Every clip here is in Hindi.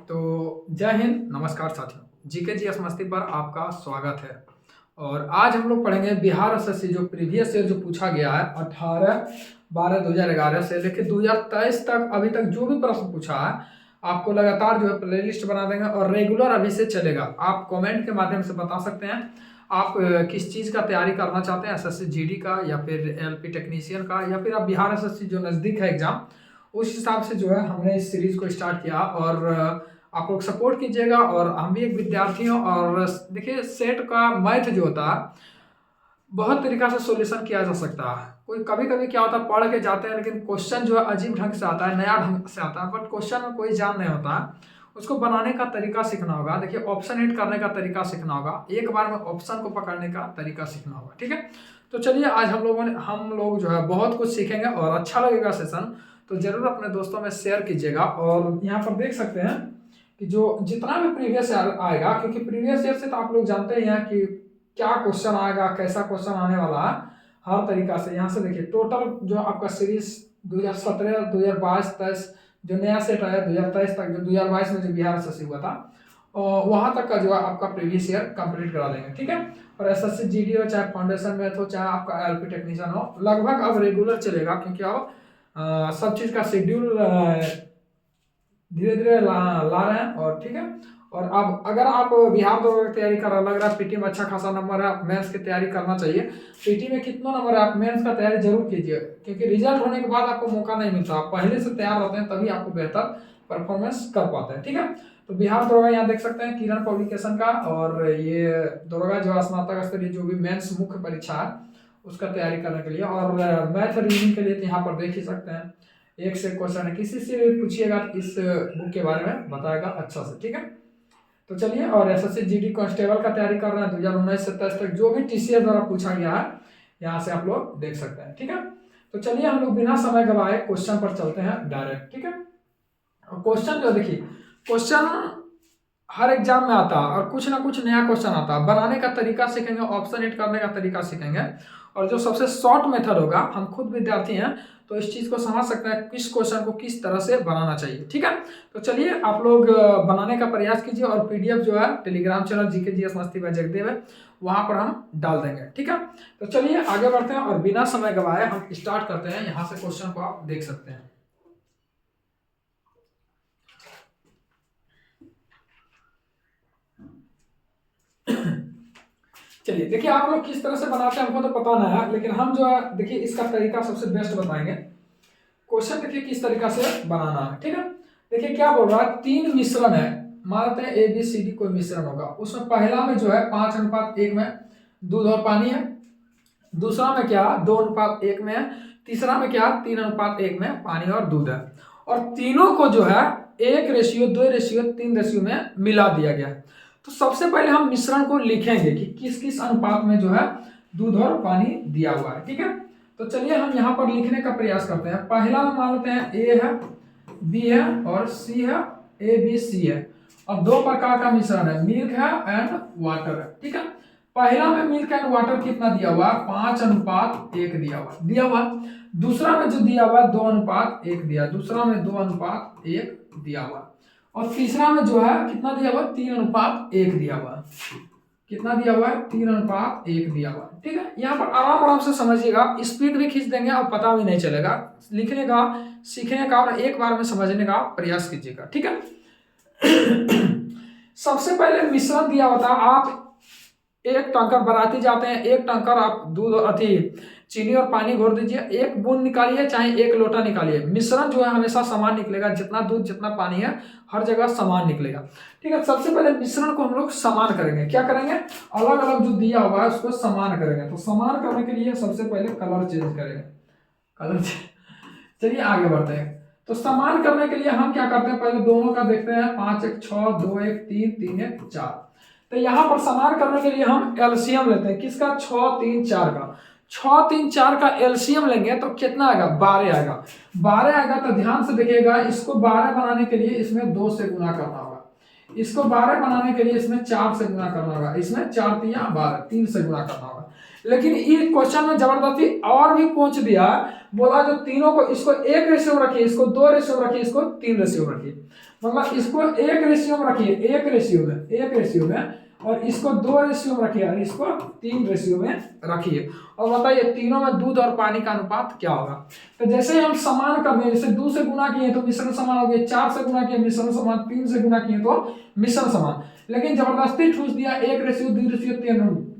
तो जय हिंद, नमस्कार साथियों। जीके जीएस मस्ती पर आपका स्वागत है। और आज हम लोग पढ़ेंगे बिहार एसएससी जो प्रीवियस ईयर जो पूछा गया है 18/12/2011 से लेकर 2023 तक अभी तक जो भी प्रश्न पूछा है आपको लगातार जो है प्लेलिस्ट बना देंगे और रेगुलर अभी से चलेगा। आप कमेंट के माध्यम से बता सकते हैं आप किस चीज़ का तैयारी करना चाहते हैं, एसएससी जीडी का या फिर एलपी टेक्नीशियन का या फिर आप बिहार एसएससी जो नज़दीक है एग्जाम, उस हिसाब से जो है हमने इस सीरीज को स्टार्ट किया। और आप लोग सपोर्ट कीजिएगा और हम भी एक विद्यार्थी हूँ। और देखिए सेट का मैथ जो होता है बहुत तरीका से सॉल्यूशन किया जा सकता है। कोई कभी कभी क्या होता है पढ़ के जाते हैं लेकिन क्वेश्चन जो है अजीब ढंग से आता है, नया ढंग से आता है, बट क्वेश्चन में कोई जान नहीं होता है। उसको बनाने का तरीका सीखना होगा। देखिए ऑप्शन हिट करने का तरीका सीखना होगा, एक बार में ऑप्शन को पकड़ने का तरीका सीखना होगा। ठीक है, तो चलिए आज हम लोग जो है बहुत कुछ सीखेंगे और अच्छा लगेगा सेशन, तो जरूर अपने दोस्तों में शेयर कीजिएगा। और यहाँ पर देख सकते हैं कि जो जितना भी प्रीवियस ईयर आएगा, क्योंकि प्रीवियस ईयर से तो आप लोग जानते ही हैं कि क्या क्वेश्चन आएगा, कैसा क्वेश्चन आने वाला है, हर तरीका से। यहाँ से देखिए टोटल जो आपका सीरीज 2017 2022 23 जो नया सेट आया 2023 तक, जो 2022 में जो बिहार एसएससी हुआ था वहां तक का जो है आपका प्रीवियस ईयर कंप्लीट करा देंगे। ठीक है, और एसएससी जीडी हो चाहे फाउंडेशन मैथ हो चाहे आपका एलपी टेक्नीशियन हो, लगभग अब रेगुलर चलेगा। क्योंकि अब सब चीज का शेड्यूल धीरे धीरे ला रहे हैं। और ठीक है, और अब अगर आप बिहार दौड़ की तैयारी कर रहे, लग रहा है पीटी में अच्छा खासा नंबर है, आप मेंस की तैयारी करना चाहिए। पीटी में कितना नंबर है आप मेंस का तैयारी जरूर कीजिए, क्योंकि रिजल्ट होने के बाद आपको मौका नहीं मिलता। आप पहले से तैयार रहते हैं तभी आपको बेहतर परफॉर्मेंस कर पाते हैं। ठीक है, तो बिहार दौड़गा यहाँ देख सकते हैं किरण पब्लिकेशन का, और ये दौड़गा जो स्नातक स्तरीय जो भी मेंस मुख्य परीक्षा है उसका तैयारी करने के लिए। और मैथ रीजनिंग के लिए तो यहाँ पर देख ही सकते हैं एक से क्वेश्चन है, किसी से भी पूछिएगा इस बुक के बारे में बताएगा अच्छा से। ठीक है, तो चलिए, और एसएससी जीडी कांस्टेबल का तैयारी कर रहे हैं 2019 से 23 तक जो भी टीसीएस द्वारा पूछा गया है यहाँ से आप लोग देख सकते हैं। ठीक है, तो चलिए हम लोग बिना समय गवाए क्वेश्चन पर चलते हैं डायरेक्ट। ठीक है, क्वेश्चन जो देखिए क्वेश्चन हर एग्जाम में आता है और कुछ ना कुछ नया क्वेश्चन आता है। बनाने का तरीका सीखेंगे, ऑप्शन हिट करने का तरीका सीखेंगे, और जो सबसे शॉर्ट मेथड होगा, हम खुद विद्यार्थी हैं तो इस चीज को समझ सकते हैं किस क्वेश्चन को किस तरह से बनाना चाहिए। ठीक है, तो चलिए आप लोग बनाने का प्रयास कीजिए और पीडीएफ जो है टेलीग्राम चैनल जीके जीएस मस्ती में जगदेव है वहां पर हम डाल देंगे। ठीक है, तो चलिए आगे बढ़ते हैं और बिना समय गवाए हम स्टार्ट करते हैं। यहाँ से क्वेश्चन को आप देख सकते हैं। चलिए देखिए आप लोग किस तरह से बनाते हैं हमको तो पता नहीं है, लेकिन हम जो है देखिए इसका तरीका सबसे बेस्ट बताएंगे। क्वेश्चन देखिए किस तरीका से बनाना है। ठीक है, देखिए क्या बोल रहा है, 3 मिश्रण है, मानते हैं ABCD कोई मिश्रण होगा, उसमें पहला में जो है 5:1 में दूध और पानी है, दूसरा में क्या 2:1 में है, तीसरा में क्या 3:1 में पानी और दूध है, और तीनों को जो है 1:2:3 में मिला दिया गया है। तो सबसे पहले हम मिश्रण को लिखेंगे कि किस किस अनुपात में जो है दूध और पानी दिया हुआ है। ठीक है, तो चलिए हम यहाँ पर लिखने का प्रयास करते हैं। पहला हम मान लेते हैं A है, B है और C है, ABC है, और 2 प्रकार का मिश्रण है, मिल्क है एंड वाटर है। ठीक है, पहला में मिल्क एंड वाटर कितना दिया हुआ है 5:1 दिया हुआ। दूसरा में जो दिया हुआ 2:1 दिया, दूसरा में 2:1 दिया हुआ, और तीसरा में जो है कितना दिया हुआ 3:1 दिया हुआ। कितना दिया हुआ है 3:1 दिया हुआ। ठीक है, यहाँ पर आराम आराम से समझिएगा, स्पीड भी खींच देंगे और पता भी नहीं चलेगा। लिखने का, सीखने का और एक बार में समझने का प्रयास कीजिएगा। ठीक है, सबसे पहले मिश्रण दिया होता है, आप एक टंकर बनाते जाते हैं, एक टंकर आप दूध चीनी और पानी घोर दीजिए, 1 बूंद निकालिए चाहे 1 लोटा निकालिए, मिश्रण जो है हमेशा समान निकलेगा। जितना दूध जितना पानी है हर जगह समान निकलेगा। ठीक है, सबसे पहले मिश्रण को हम लोग समान करेंगे। क्या करेंगे, अलग अलग जो दिया हुआ है उसको समान करेंगे। तो समान करने के लिए सबसे पहले कलर चेंज करेंगे। चलिए आगे बढ़ते हैं। तो समान करने के लिए हम क्या करते हैं, पहले दोनों का देखते हैं, 5:1 6 2:1 3 3:1 4। तो यहाँ पर समान करने के लिए हम एलसीएम लेते हैं, किसका 6 3 4 का। 6 3 4 का एलसीएम लेंगे तो कितना आएगा 12 आएगा। 12 आएगा तो ध्यान से देखिएगा, इसको 12 बनाने के लिए इसमें 2 से गुना करना होगा, इसको 12 बनाने के लिए इसमें 4 से गुना करना होगा, इसमें 4 3 12 3 से गुना करना होगा। लेकिन ये क्वेश्चन में जबरदस्ती और भी पूछ दिया बोला जो तीनों को, इसको 1 रेशियो में रखिए, इसको 2 रेशियो में रखिए, इसको 3 रेशियो में रखिए, मतलब इसको 1 रेशियो में रखिए, 1 रेशियो में, और इसको 2 रेशियो में रखिए और इसको 3 रेशियो में रखिए, और बताइए तीनों में दूध और पानी का अनुपात क्या होगा। तो जैसे ही हम समान कर दें, जैसे 2 से गुना किए तो मिश्रण समान हो गया, 4 से गुना किए मिश्रण समान, 3 से गुना किए तो मिश्रण समान, लेकिन जबरदस्ती ठूस दिया 1 रेशियो 2 रेशियो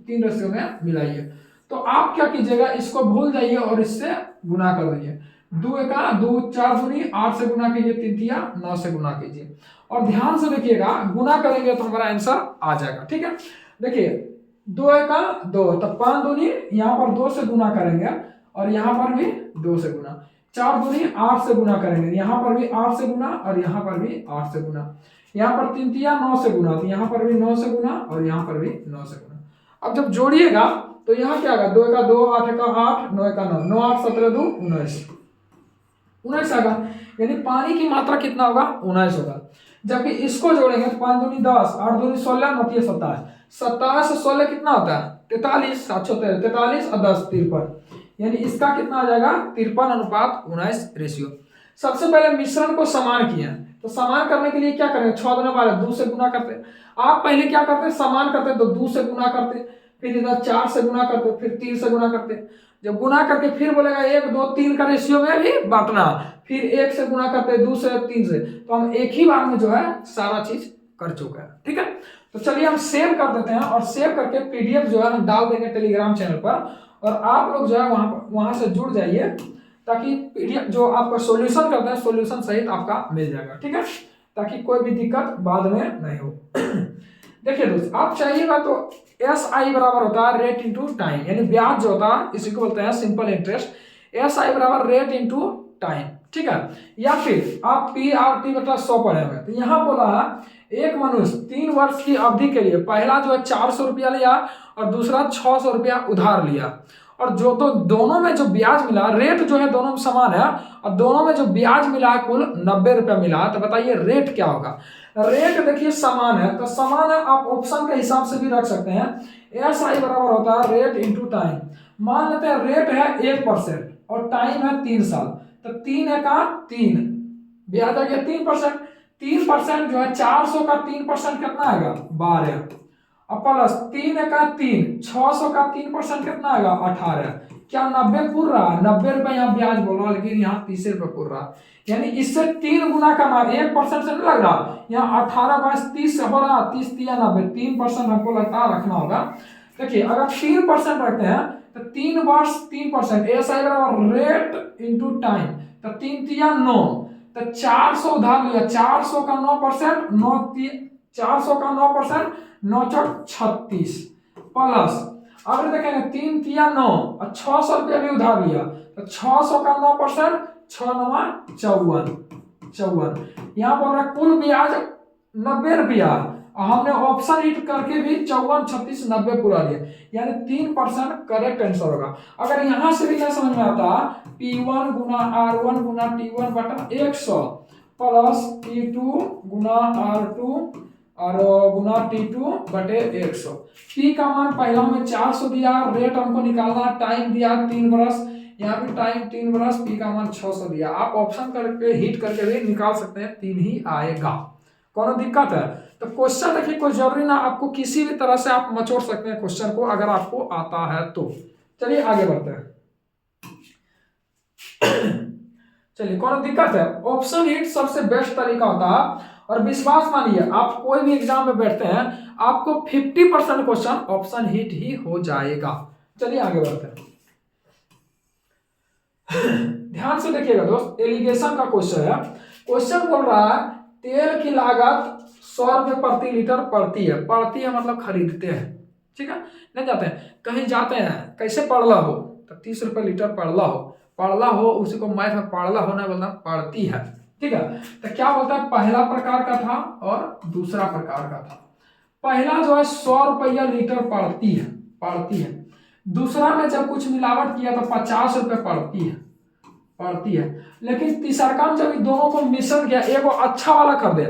3 रेशियो में मिलाइए। तो आप क्या कीजिएगा, इसको भूल जाइए और इससे गुना कर दीजिए, 2 एका 2, 4 दूनी 8 से गुना कीजिए, 3 तिया 9 से गुना कीजिए, और ध्यान से देखिएगा गुना करेंगे तो हमारा आंसर आ जाएगा। ठीक है, देखिए 2 एका 2, तो 5 दूनी यहाँ पर 2 से गुना करेंगे और यहाँ पर भी 2 से गुना, 4 दूनी 8 से गुना करेंगे, यहाँ पर भी 8 से गुना और यहाँ पर भी 8 से गुना, यहाँ पर 3 तिया 9 से गुना, तो यहाँ पर भी 9 से गुना और यहाँ पर भी 9 से गुना। अब जब जोड़िएगा तो यहाँ क्या होगा, 2 एका 2, 8 एका 8, 9 एका 9, 9 8 17 2 19, 19 आएगा, यानी पानी की मात्रा कितना होगा, 19 होगा। जबकि इसको जोड़ेंगे तो 5 दूनी 10, 8 दूनी 16, 9 तिया 27, 27 से 16 कितना होता है 43, 7 43 और 10 53, यानी इसका कितना आ जाएगा 53:19 रेशियो। सबसे पहले मिश्रण को समान किया, तो समान करने के लिए क्या करेंगे, 6 दूनी 12, 2 से गुना करते, आप पहले क्या करते समान करते तो 2 से गुना करते, फिर इधर 4 से गुना करते, फिर 3 से गुना करते, जब गुना करके फिर बोलेगा 1 2 3 का रेशियो में भी बांटना, फिर 1 से गुना करते, 2 से 3 से, तो हम एक ही बार में जो है सारा चीज कर चुका है। ठीक है, तो चलिए हम सेव कर देते हैं और सेव करके पीडीएफ जो है हम डाल देंगे टेलीग्राम चैनल पर, और आप लोग जो है वहां से जुड़ जाइए, ताकि पीडीएफ जो आपका सॉल्यूशन करते हैं सॉल्यूशन सहित आपका मिल जाएगा। ठीक है, ताकि कोई भी दिक्कत बाद में नहीं हो। देखिए दोस्त, आप चाहिएगा तो SI बराबर होता है रेट इंटू टाइम, यानी ब्याज जो होता है इसी को बोलते हैं सिंपल इंटरेस्ट, SI बराबर रेट इंटू टाइम। ठीक है, या फिर आप PRT बटा 100 पढ़े हुए, तो यहाँ बोला है एक मनुष्य 3 वर्ष की अवधि के लिए पहला जो है 400 रुपया लिया और दूसरा 600 रुपया उधार लिया, और जो तो दोनों में जो ब्याज मिला, रेट जो है दोनों में समान है और दोनों में जो ब्याज मिला कुल 90 रुपया मिला, तो बताइए रेट क्या होगा। रेट देखिए समान है, तो समान है आप ऑप्शन के हिसाब से भी रख सकते हैं, SI बराबर होता है रेट इंटू टाइम। मान लेते हैं रेट है 1% और टाइम है 3 साल, तो 3 एका 3, ब्याज आ गया 3%, 3% जो है 400 का 3% कितना आएगा 12, और प्लस 3 एका 3, 600 का 3% कितना आएगा 18, क्या 90 पूर रहा, 90 रुपए यहाँ ब्याज बोल रहा, लेकिन यहाँ 30 रुपए पूर रहा, यानी इससे 3 गुना करना, 1% से नहीं लग रहा, यहाँ 18 बाईस 30 से हो रहा, 30 तिया 90, 3% हमको लगता है रखना होगा। देखिए अगर 3% रखते हैं तो 3 वर्ष 3%, SI बराबर रेट इंटू टाइम, तो 3 तिया 9, तो 400 उधार लिया, 400 का 9%, 400 का 9%, 9 चौक 36, प्लस अब देखेंगे 3 तिया 9 और 600 रुपया भी उधार लिया, तो 600 का 9%, 6 9 54, यहाँ बोल रहा कुल ब्याज 90 रुपया, और हमने ऑप्शन हिट करके भी 54 36 90 पूरा दिया, यानी 3% करेक्ट आंसर होगा। अगर यहाँ से भी क्या समझ में आता, P1 गुना R1 गुना T1 बटा 100 प्लस P2 गुना R2 और गुना T2 बटे 100, P का मान पहला में 400 दिया, रेट हमको निकालना, टाइम दिया 3 बरस, यहाँ भी टाइम 3 बरस, P का मान 600 दिया, आप ऑप्शन करके हिट करके भी निकाल सकते हैं, 3 ही आएगा, कौन दिक्कत है। तो क्वेश्चन देखिए कोई जरूरी ना, आपको किसी भी तरह से आप मचोड़ सकते हैं क्वेश्चन को अगर आपको आता है तो। चलिए आगे बढ़ते हैं। चलिए कौन दिक्कत है, ऑप्शन हिट सबसे बेस्ट तरीका होता है, और विश्वास मानिए आप कोई भी एग्जाम में बैठते हैं आपको 50% क्वेश्चन ऑप्शन हिट ही हो जाएगा। चलिए आगे बढ़ते हैं। ध्यान से देखिएगा दोस्त, एलिगेशन का क्वेश्चन है, क्वेश्चन बोल रहा है तेल की लागत 100 रुपये प्रति लीटर पड़ती है मतलब खरीदते हैं, ठीक है, नहीं जाते हैं कहीं जाते हैं, कैसे पड़ला हो, तो 30 रुपये लीटर पड़ला हो उसी को मैथ में पड़ला होने बोलना पड़ती है, ठीक है। तो क्या बोलता है, पहला प्रकार का था और दूसरा प्रकार का था, पहला जो है 100 रुपया लीटर पड़ती है, दूसरा में जब कुछ मिलावट किया तो 50 रुपये पड़ती है, लेकिन तीसरा में जब दोनों को मिश्रण किया, एगो अच्छा वाला खरीदे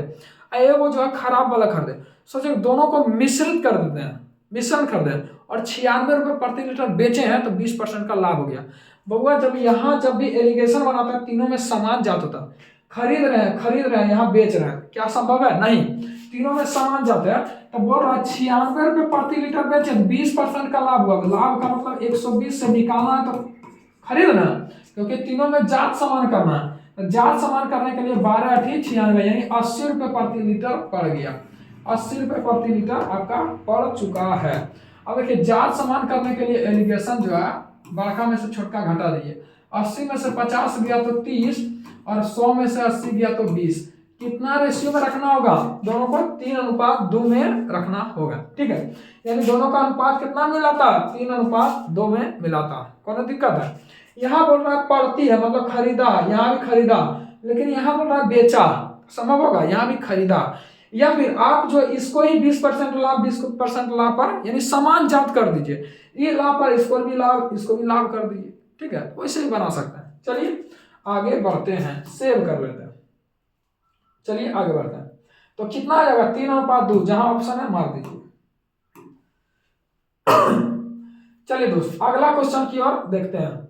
एगो जो है खराब वाला खरीदे, सोचो दोनों को मिश्रित कर देते हैं, मिश्रण कर दें और 96 रुपये प्रति लीटर बेचे हैं तो 20% का लाभ हो गया, बउआ जब यहाँ जब भी एलिगेशन बनाता है तीनों में समान जात होता है। खरीद रहे हैं यहाँ बेच रहे हैं, क्या संभव है? नहीं, तीनों में समान जाते हैं। तो बोल रहा है 96 रुपये प्रति लीटर बेचे, 20% का लाभ हुआ। लाभ का मतलब 120 से निकालना है तो खरीदना, क्योंकि तीनों में जात समान करना है। तो जात समान करने के लिए 12 × 96 यानी 80 रुपये प्रति लीटर पड़ गया। 80 रुपये प्रति लीटर आपका पड़ चुका है। अब देखिए जात समान करने के लिए एलिगेशन जो है बड़का में से छोटका घटा दीजिए। 80 में से 50 गया तो 30 और 100 में से 80 गया तो 20। कितना रेशियो में रखना होगा? दोनों को 3:2 में रखना होगा। ठीक है, यानी दोनों का अनुपात कितना मिला था? 3:2 में मिला था। कौन दिक्कत है? यहाँ बोल रहा है पड़ती है मतलब खरीदा, यहाँ भी खरीदा, लेकिन यहाँ बोल रहा है बेचा, संभव होगा? यहाँ भी खरीदा। या फिर आप जो इसको ही 20% लाभ 20% लाभ पर यानी समान जात कर दीजिए, ये लाभ पर इसको भी लाभ कर दीजिए। ठीक है, वैसे ही बना सकते हैं। चलिए आगे बढ़ते हैं, सेव कर लेते हैं। चलिए आगे बढ़ते हैं। तो कितना आ जाएगा? 3:2, जहां ऑप्शन है मार दीजिए। चलिए दोस्त अगला क्वेश्चन की ओर देखते हैं।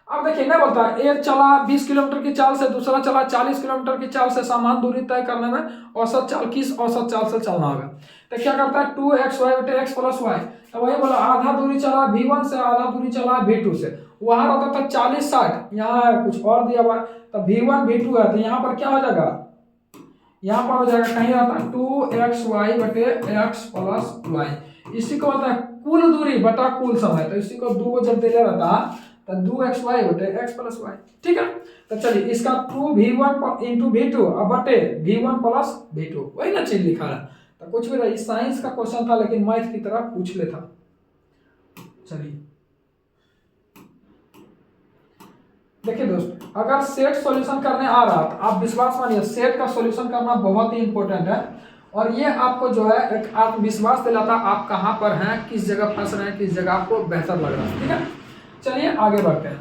अब देखिए ना बोलता है एक चला 20 किलोमीटर की चाल से, दूसरा चला 40 किलोमीटर की चाल से, समान दूरी तय करने में औसत चाल किस औसत चाल से चलना होगा? तो क्या करता है 2xy × x + y। तो वही बोला आधा दूरी चला v1 से, आधा दूरी चला v2 से। वहां रहता था 40-60, यहाँ कुछ और दिया हुआ है तो v1 v2 है, तो यहाँ पर क्या हो जाएगा? यहाँ पर हो जाएगा कहीं रहता है 2xy / x + y। इसी को होता है कुल दूरी बटा कुल समय। तो इसी को 2 को जब दे रहता तो 2xy / x + y। ठीक है, तो चलिए इसका 2v1 × v2 अब बटे v1 + v2, वही ना चीज लिखा है। तो कुछ भी रही, साइंस का क्वेश्चन था लेकिन मैथ की तरह पूछ लेता। चलिए देखिए दोस्त, अगर सेट सॉल्यूशन करने आ रहा तो आप विश्वास मानिए सेट का सॉल्यूशन करना बहुत ही इंपॉर्टेंट है, और ये आपको जो है एक आत्मविश्वास दिलाता आप कहाँ पर हैं, किस जगह फंस रहे हैं, किस जगह आपको बेहतर लग रहा है। ठीक है, चलिए आगे बढ़ते हैं।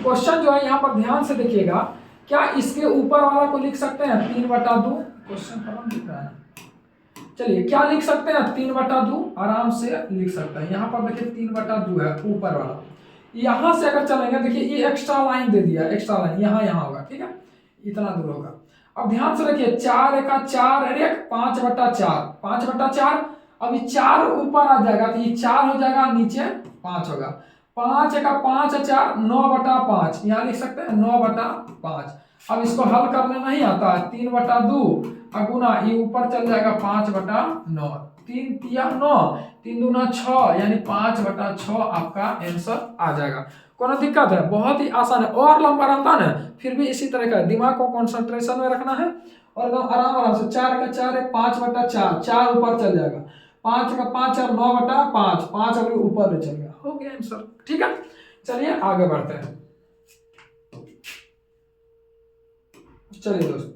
क्वेश्चन जो है यहाँ पर ध्यान से देखिएगा, क्या इसके ऊपर वाला को लिख सकते हैं 3/2? क्वेश्चन फॉर्म दिख रहा है। चलिए क्या लिख सकते हैं? 3/2 आराम से लिख सकते हैं। यहाँ पर देखिए 3/2 है ऊपर वाला। यहां से अगर चलेंगे देखिए ये एक्स्ट्रा लाइन दे दिया, एक्स्ट्रा लाइन यहाँ होगा। ठीक है, इतना दूर होगा। अब ध्यान से देखिए 4 × 4 = 5/4, 5/4। अभी 4 ऊपर आ जाएगा तो ये 4 हो जाएगा, नीचे 5 होगा। 5 × 5 = 4, 9/5। यहाँ लिख सकते हैं 9/5। अब इसको हल करने नहीं आता है, 3/2 गुना ये ऊपर चल जाएगा 5/9, 3 × 3 = 9, 3 × 2 = 6 यानी 5/6 आपका आंसर आ जाएगा। कोई दिक्कत है? बहुत ही आसान है। और लंबा रहता है ना फिर भी इसी तरह का दिमाग को कंसंट्रेशन में रखना है और एकदम आराम से 4 × 4 = 5/4, 4 ऊपर चल जाएगा। 5 × 5 = 9/5, 5 अभी ऊपर ले चल गया, हो गया आंसर। ठीक है, चलिए आगे बढ़ते हैं। चलिए दोस्त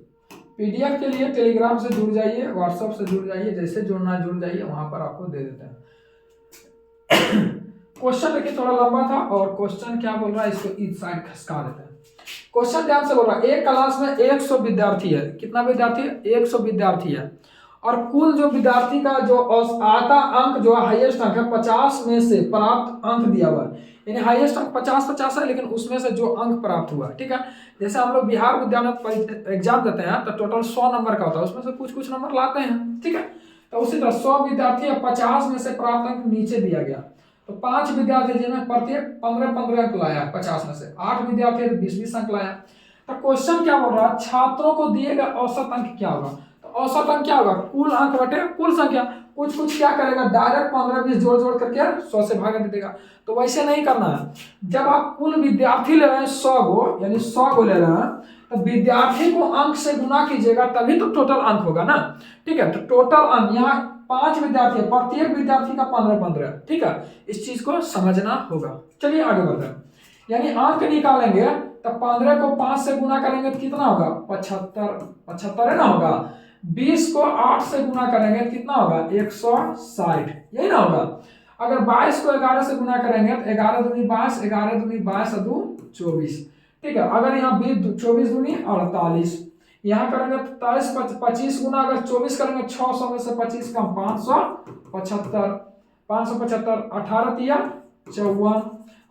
पीडीएफ के लिए टेलीग्राम से जुड़ जाइए, व्हाट्सएप से जुड़ जाइए, जैसे जुड़ना जुड़ जाइए, वहां पर आपको दे देते हैं। क्वेश्चन देखिए थोड़ा लंबा था और क्वेश्चन क्या बोल रहा है इसको इस साइड खसका देते हैं। क्वेश्चन ध्यान से बोल रहा है एक क्लास में 100 विद्यार्थी है। कितना विद्यार्थी है? 100 विद्यार्थी है, और कुल जो विद्यार्थी का जो आता अंक जो हाईएस्ट अंक है 50 में से प्राप्त अंक दिया हुआ है, यानी हाईएस्ट अंक 50 है, लेकिन उसमें से जो अंक प्राप्त हुआ। ठीक है, जैसे हम लोग बिहार विद्यालय एग्जाम देते हैं तो टोटल 100 नंबर का होता है, उसमें से कुछ नंबर लाते हैं। ठीक है, तो उसी तरह 100 विद्यार्थी है, 50 में से प्राप्त अंक नीचे दिया गया। तो 5 विद्यार्थी जिन्हें प्रत्येक 15 अंक लाया 50 में से, 8 विद्यार्थी 20 अंक लाया। तो क्वेश्चन क्या बोल रहा है? छात्रों को दिए गए औसत अंक क्या होगा? तो औसत अंक क्या होगा? कुल अंक बटे कुल संख्या। कुछ क्या करेगा, डायरेक्ट 15-20 जोड़ करके 100 से भाग दे देगा। तो वैसे नहीं करना है। जब आप कुल विद्यार्थी ले रहे हैं 100 गो, यानी 100 गो ले रहे हैं, तो विद्यार्थी को अंक से गुना कीजिएगा तभी तो टोटल अंक होगा ना। ठीक है, तो टोटल अंक यहाँ 5 विद्यार्थी है, प्रत्येक विद्यार्थी का 15। ठीक है, इस चीज को समझना होगा। चलिए आगे बढ़ते हैं। यानी अंक निकालेंगे तो 15 को 5 से गुना करेंगे तो कितना होगा? 75 है ना होगा। 20 को 8 से गुना करेंगे तो कितना होगा? 160, यही ना होगा। अगर 22 को 11 से गुना करेंगे तो 11 दूनी 22, 11 दूनी 22 और 2 24। ठीक है, अगर यहाँ 24 दूनी 48, यहाँ करेंगे तो 25 गुना, अगर 24 करेंगे 600 में से 25 कम 575, 575, 18 × 3 = 54,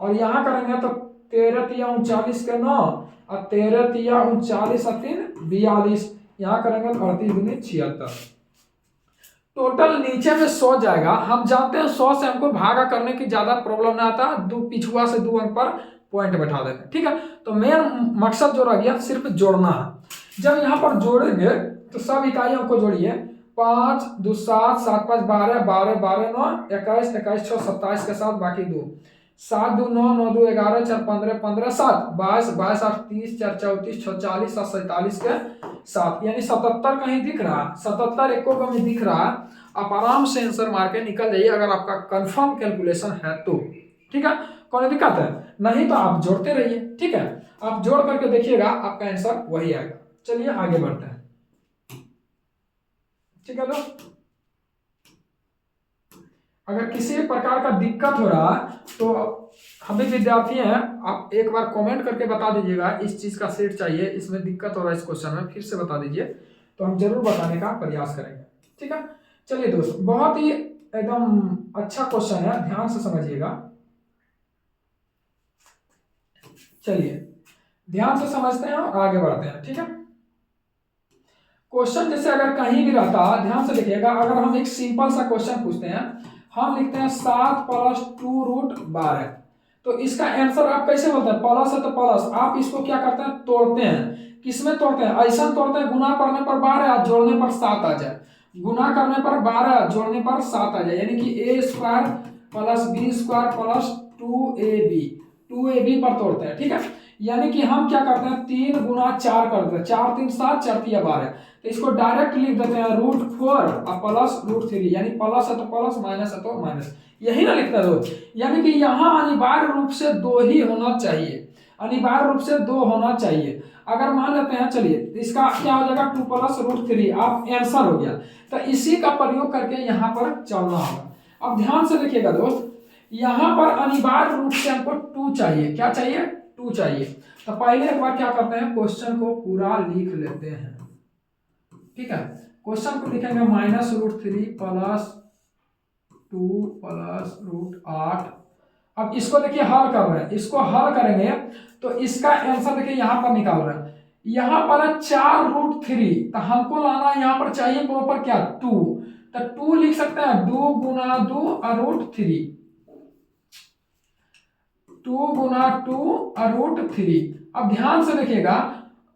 और यहाँ करेंगे तो 13 तिया 39 के 9 और 13 तिया 39 और 3 42, यहाँ करेंगे तो 38 दूनी 76। टोटल नीचे में 100 जाएगा। हम जानते हैं 100 से हमको भागा करने की ज्यादा प्रॉब्लम ना आता, दो पिछुआ से 2 अंक पर पॉइंट बैठा देंगे, ठीक है। तो मेन मकसद जो रह गया सिर्फ जोड़ना है। जब यहाँ पर जोड़ेंगे तो सब इकाइयों को जोड़िए, 5 2 7 7 5 12 12 12 9 21 21 6 27 के साथ बाकी 2, 7 2 9 9 2 11 4 15 15 7 22 22 8 30 4 34 6 40 7 47 के साथ, यानी 77 कहीं दिख रहा, 77 एको कहीं दिख रहा। आप आराम से आंसर मार के निकल जाइए अगर आपका कंफर्म कैलकुलेशन है तो, ठीक है। कोई दिक्कत है नहीं तो आप जोड़ते रहिए, ठीक है। आप जोड़ करके देखिएगा आपका आंसर वही आएगा। चलिए आगे बढ़ते हैं, ठीक है। लोग अगर किसी प्रकार का दिक्कत हो रहा है तो हम भी विद्यार्थी हैं, आप एक बार कमेंट करके बता दीजिएगा इस चीज का सेट चाहिए, इसमें दिक्कत हो रहा है इस क्वेश्चन में, फिर से बता दीजिए तो हम जरूर बताने का प्रयास करेंगे, ठीक है। चलिए दोस्त, बहुत ही एकदम अच्छा क्वेश्चन है, ध्यान से समझिएगा। चलिए ध्यान से समझते हैं और आगे बढ़ते हैं, ठीक है। क्वेश्चन जैसे अगर कहीं भी रहता, ध्यान से देखिएगा, अगर हम एक सिंपल सा क्वेश्चन पूछते हैं, हम लिखते हैं 7 + 2 रूट 12, तो इसका आंसर आप कैसे बोलते हैं, प्लस है तो प्लस, आप इसको क्या करते हैं तोड़ते हैं। किसमें तोड़ते हैं, ऐसा तोड़ते हैं गुना करने पर 12 जोड़ने पर 7 आ जाए, गुना करने पर 12 जोड़ने पर 7 आ जाए, यानी कि a² + b² + 2ab 2ab पर तोड़ते हैं, ठीक है। यानी कि हम क्या करते हैं 3 × 4 करते हैं, 4 3 7 4 3 12, तो इसको डायरेक्ट लिख देते हैं √4 और +√3, यानी प्लस है तो प्लस, माइनस है तो माइनस, यही ना लिखता है। यानी कि यहाँ अनिवार्य रूप से 2 ही होना चाहिए, अनिवार्य रूप से 2 होना चाहिए। अगर मान लेते हैं, चलिए इसका क्या हो जाएगा 2 + √3, आप आंसर हो गया। तो इसी का प्रयोग करके यहाँ पर चलना होगा। अब ध्यान से देखिएगा दोस्त, यहाँ पर अनिवार्य रूप से हमको 2 चाहिए, क्या चाहिए 2 चाहिए। तो पहले एक बार क्या करते हैं क्वेश्चन को पूरा लिख लेते हैं, ठीक है। क्वेश्चन को लिखेंगे -√3 + 2 + √8। अब इसको देखिए हल कर रहे हैं, इसको हल करेंगे तो इसका आंसर देखिए यहाँ पर निकाल रहे हैं, यहाँ पर है 4√3, तो हमको लाना यहाँ पर चाहिए प्रॉपर क्या 2, तो 2 लिख सकते हैं 2 × 2 और √3, 2 × 2 और √3। अब ध्यान से देखिएगा,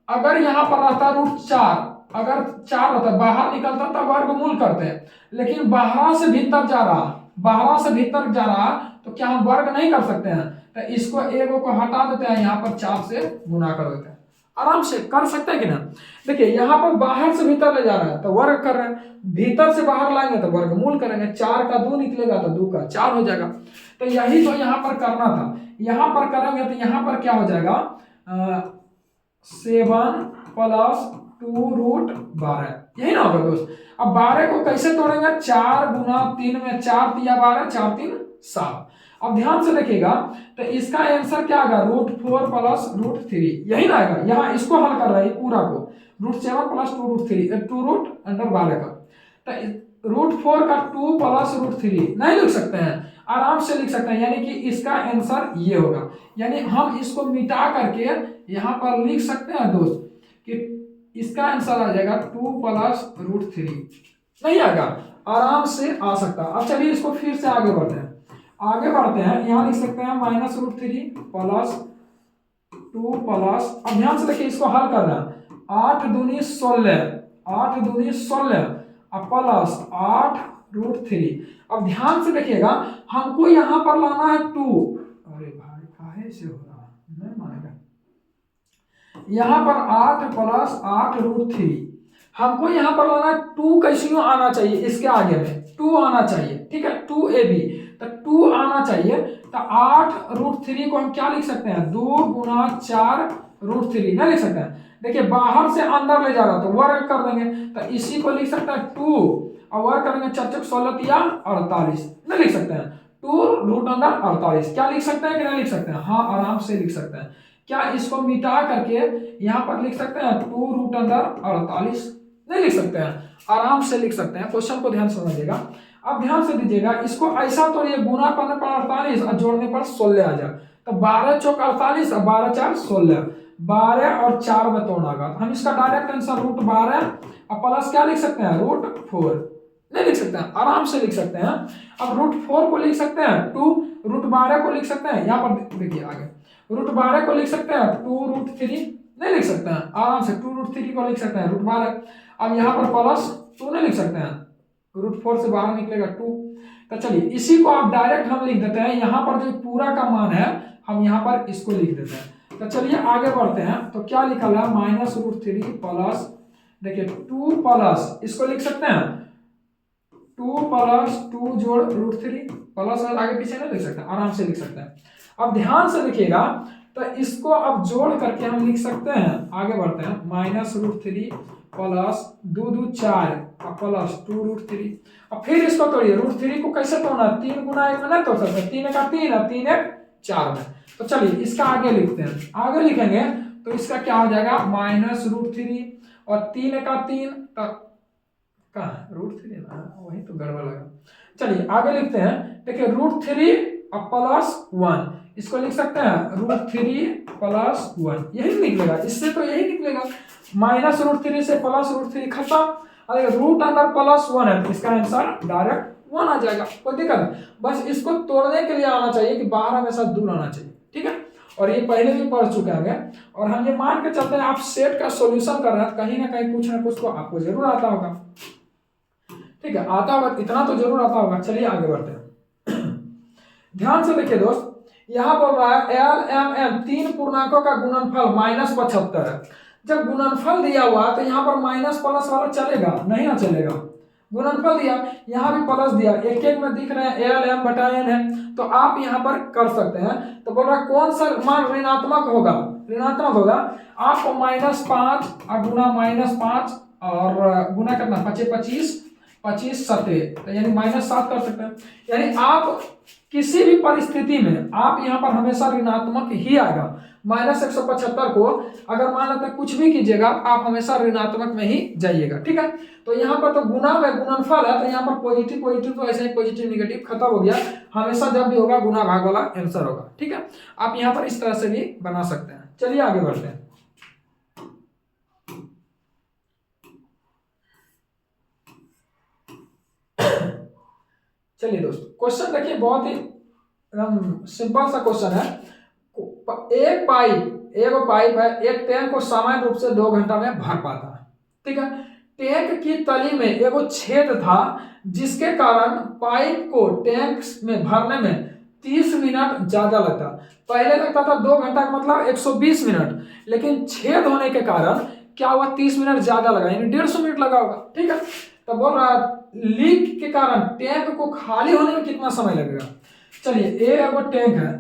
अगर यहाँ पर रहता √4, अगर 4 रहता बाहर निकलता तो वर्गमूल करते हैं, लेकिन बाहर से भीतर जा रहा, बाहर से भीतर जा रहा, तो क्या हम वर्ग नहीं कर सकते हैं, तो इसको एगो को हटा देते हैं, यहाँ पर 4 से गुना कर देते हैं, आराम से कर सकते हैं कि ना। देखिए यहाँ पर बाहर से भीतर ले जा रहा है तो वर्ग कर रहे हैं, भीतर से बाहर लाएंगे तो वर्गमूल करेंगे, 4 का 2 निकलेगा तो 2 का 4 हो जाएगा। तो यही तो यहाँ पर करना था, यहाँ पर करेंगे तो यहाँ पर क्या हो जाएगा 7 + 2√12, यही ना होगा दोस्त। अब 12 को कैसे तोड़ेंगे, 4 × 3 में 4 तिया 12, 4 3 7। अब ध्यान से देखिएगा तो इसका आंसर क्या आएगा √4 + √3, यही ना आएगा। यहाँ इसको हल कर रहा है पूरा को, √7 + 2√3 2√12 का, तो √4 का 2 + √3 नहीं लिख सकते हैं, आराम से लिख सकते हैं, यानी कि इसका आंसर ये होगा। यानी हम इसको मिटा करके यहाँ पर लिख सकते हैं दोस्त कि इसका आंसर आ जाएगा 2 + √3, नहीं आएगा, आराम से आ सकता। अब चलिए इसको फिर से आगे बढ़ते हैं, आगे बढ़ते हैं, यहाँ लिख सकते हैं -√3 + 2 +, अब ध्यान से देखिए इसको हल करना, 8 दूनी 16, 8 दूनी 16 प्लस 8√3। अब ध्यान से देखिएगा हमको यहाँ पर लाना है 2, अरे भाई काहे से हो रहा नहीं मानेगा, यहाँ पर 8 + 8√3, हमको यहाँ पर लाना 2 कैसे आना चाहिए, इसके आगे में 2 आना चाहिए, ठीक है 2ab, तो 2 आना चाहिए। तो 8√3 को हम क्या लिख सकते हैं 2 × 4√3 नहीं लिख सकते हैं। देखिए बाहर से अंदर ले जा रहा तो वर्ग कर देंगे, तो इसी को लिख सकते हैं 2 और वर्ग करेंगे 4 × 16 = 48, नहीं लिख सकते हैं 2√48, क्या लिख सकते हैं कि नहीं लिख सकते हैं, हाँ आराम से लिख सकते हैं। क्या इसको मिटा करके यहाँ पर लिख सकते हैं 2√48, नहीं लिख सकते हैं, आराम से लिख सकते हैं। क्वेश्चन को ध्यान से समझिएगा। अब ध्यान से दीजिएगा, इसको ऐसा तोड़िए गुना करने पर 48 और जोड़ने पर 16 आ जाए, तो 12 चौक 48 और 12 4 16, 12 और 4 में तोड़ आएगा। हम इसका डायरेक्ट आंसर √12 और प्लस क्या लिख सकते हैं √4, नहीं लिख सकते हैं, आराम से लिख सकते हैं। अब √4 को लिख सकते हैं 2, √12 को लिख सकते हैं, यहाँ पर देखिए आगे √12 को लिख सकते हैं 2√3, नहीं लिख सकते हैं, आराम से 2√3 को लिख सकते हैं √12। अब यहाँ पर प्लस 2 नहीं लिख सकते हैं, √4 से बाहर निकलेगा 2। तो चलिए इसी को आप डायरेक्ट हम लिख देते हैं, यहाँ पर जो पूरा का मान है हम यहाँ पर इसको लिख देते हैं। तो चलिए आगे बढ़ते हैं। तो क्या लिखा है -√3 प्लस, देखिए 2 प्लस, इसको लिख सकते हैं 2 प्लस 2 जोड़ √3, प्लस आगे पीछे नहीं लिख सकते, आराम से लिख सकते हैं। अब ध्यान से देखिएगा, तो इसको अब जोड़ करके हम लिख सकते हैं, आगे बढ़ते हैं, -√3 प्लस 2 2 4 और प्लस 2√3। अब फिर इसको तोड़िए, √3 को कैसे तोड़ना, 3 गुना 1 में नहीं तोड़ सकते, 3 का 3 और 3 1 4 में। तो चलिए इसका आगे लिखते हैं, आगे लिखेंगे तो इसका क्या हो जाएगा -√3 और 3 का 3, कहाँ √3 ना, वही तो गड़बड़ लगा। चलिए आगे लिखते हैं, देखिए √3 और प्लस 1, इसको लिख सकते हैं √3 प्लस 1, यही निकलेगा, इससे तो यही निकलेगा। -√3 से +√3 खत्म, अरे रूट अंदर +1 है तो इसका आंसर डायरेक्ट 1 आ जाएगा, कोई दिक्कत नहीं। बस इसको तोड़ने के लिए आना चाहिए कि बाहर हमेशा दूर आना चाहिए, ठीक है। और ये पहले भी पढ़ चुके हैं, और हम ये मान के चलते हैं आप सेट का सॉल्यूशन कर रहे हैं, कहीं ना कहीं कुछ ना कुछ तो आपको जरूर आता होगा, ठीक है, आता होगा, इतना तो जरूर आता होगा। चलिए आगे बढ़ते हैं। ध्यान से देखिए दोस्त, यहाँ बोल रहा है LMN 3 पूर्णांकों का गुणनफल -75 है। जब गुणनफल दिया हुआ तो यहाँ पर माइनस प्लस वाला चलेगा नहीं, ना चलेगा। गुणनफल दिया, यहाँ भी प्लस दिया, एक एक में दिख रहे हैं LM/N है, तो आप यहाँ पर कर सकते हैं। तो बोल रहा है कौन सा मान ऋणात्मक होगा, ऋणात्मक होगा, आपको -5 और गुना -5 और गुना करना 25 25 7, यानी -7 कर सकते हैं। यानी आप किसी भी परिस्थिति में आप यहाँ पर हमेशा ऋणात्मक ही आएगा। -175 को अगर मान लेते हैं कुछ भी कीजिएगा, आप हमेशा ऋणात्मक में ही जाइएगा, ठीक है। तो यहाँ पर तो गुना में गुणनफल है, तो यहाँ पर पॉजिटिव पॉजिटिव तो ऐसे ही पॉजिटिव निगेटिव खत्म हो गया, हमेशा जब भी होगा गुना भाग वाला आंसर होगा, ठीक है। आप यहाँ पर इस तरह से भी बना सकते हैं। चलिए आगे बढ़ते हैं। चलिए दोस्तों, क्वेश्चन देखिए, बहुत ही सिंपल सा क्वेश्चन है। एक पाइप है, एक टैंक को सामान्य रूप से 2 घंटा में भर पाता है, ठीक है। टैंक की तली में एक छेद था, जिसके कारण पाइप को टैंक में भरने में 30 मिनट ज्यादा लगता। पहले लगता था 2 घंटा का मतलब 120 मिनट, लेकिन छेद होने के कारण क्या हुआ, 30 मिनट ज्यादा लगा, यानी 150 मिनट लगा होगा, ठीक है। तो बोल रहा है लीक के कारण टैंक को खाली होने में कितना समय लगेगा। चलिए ए वो टैंक है,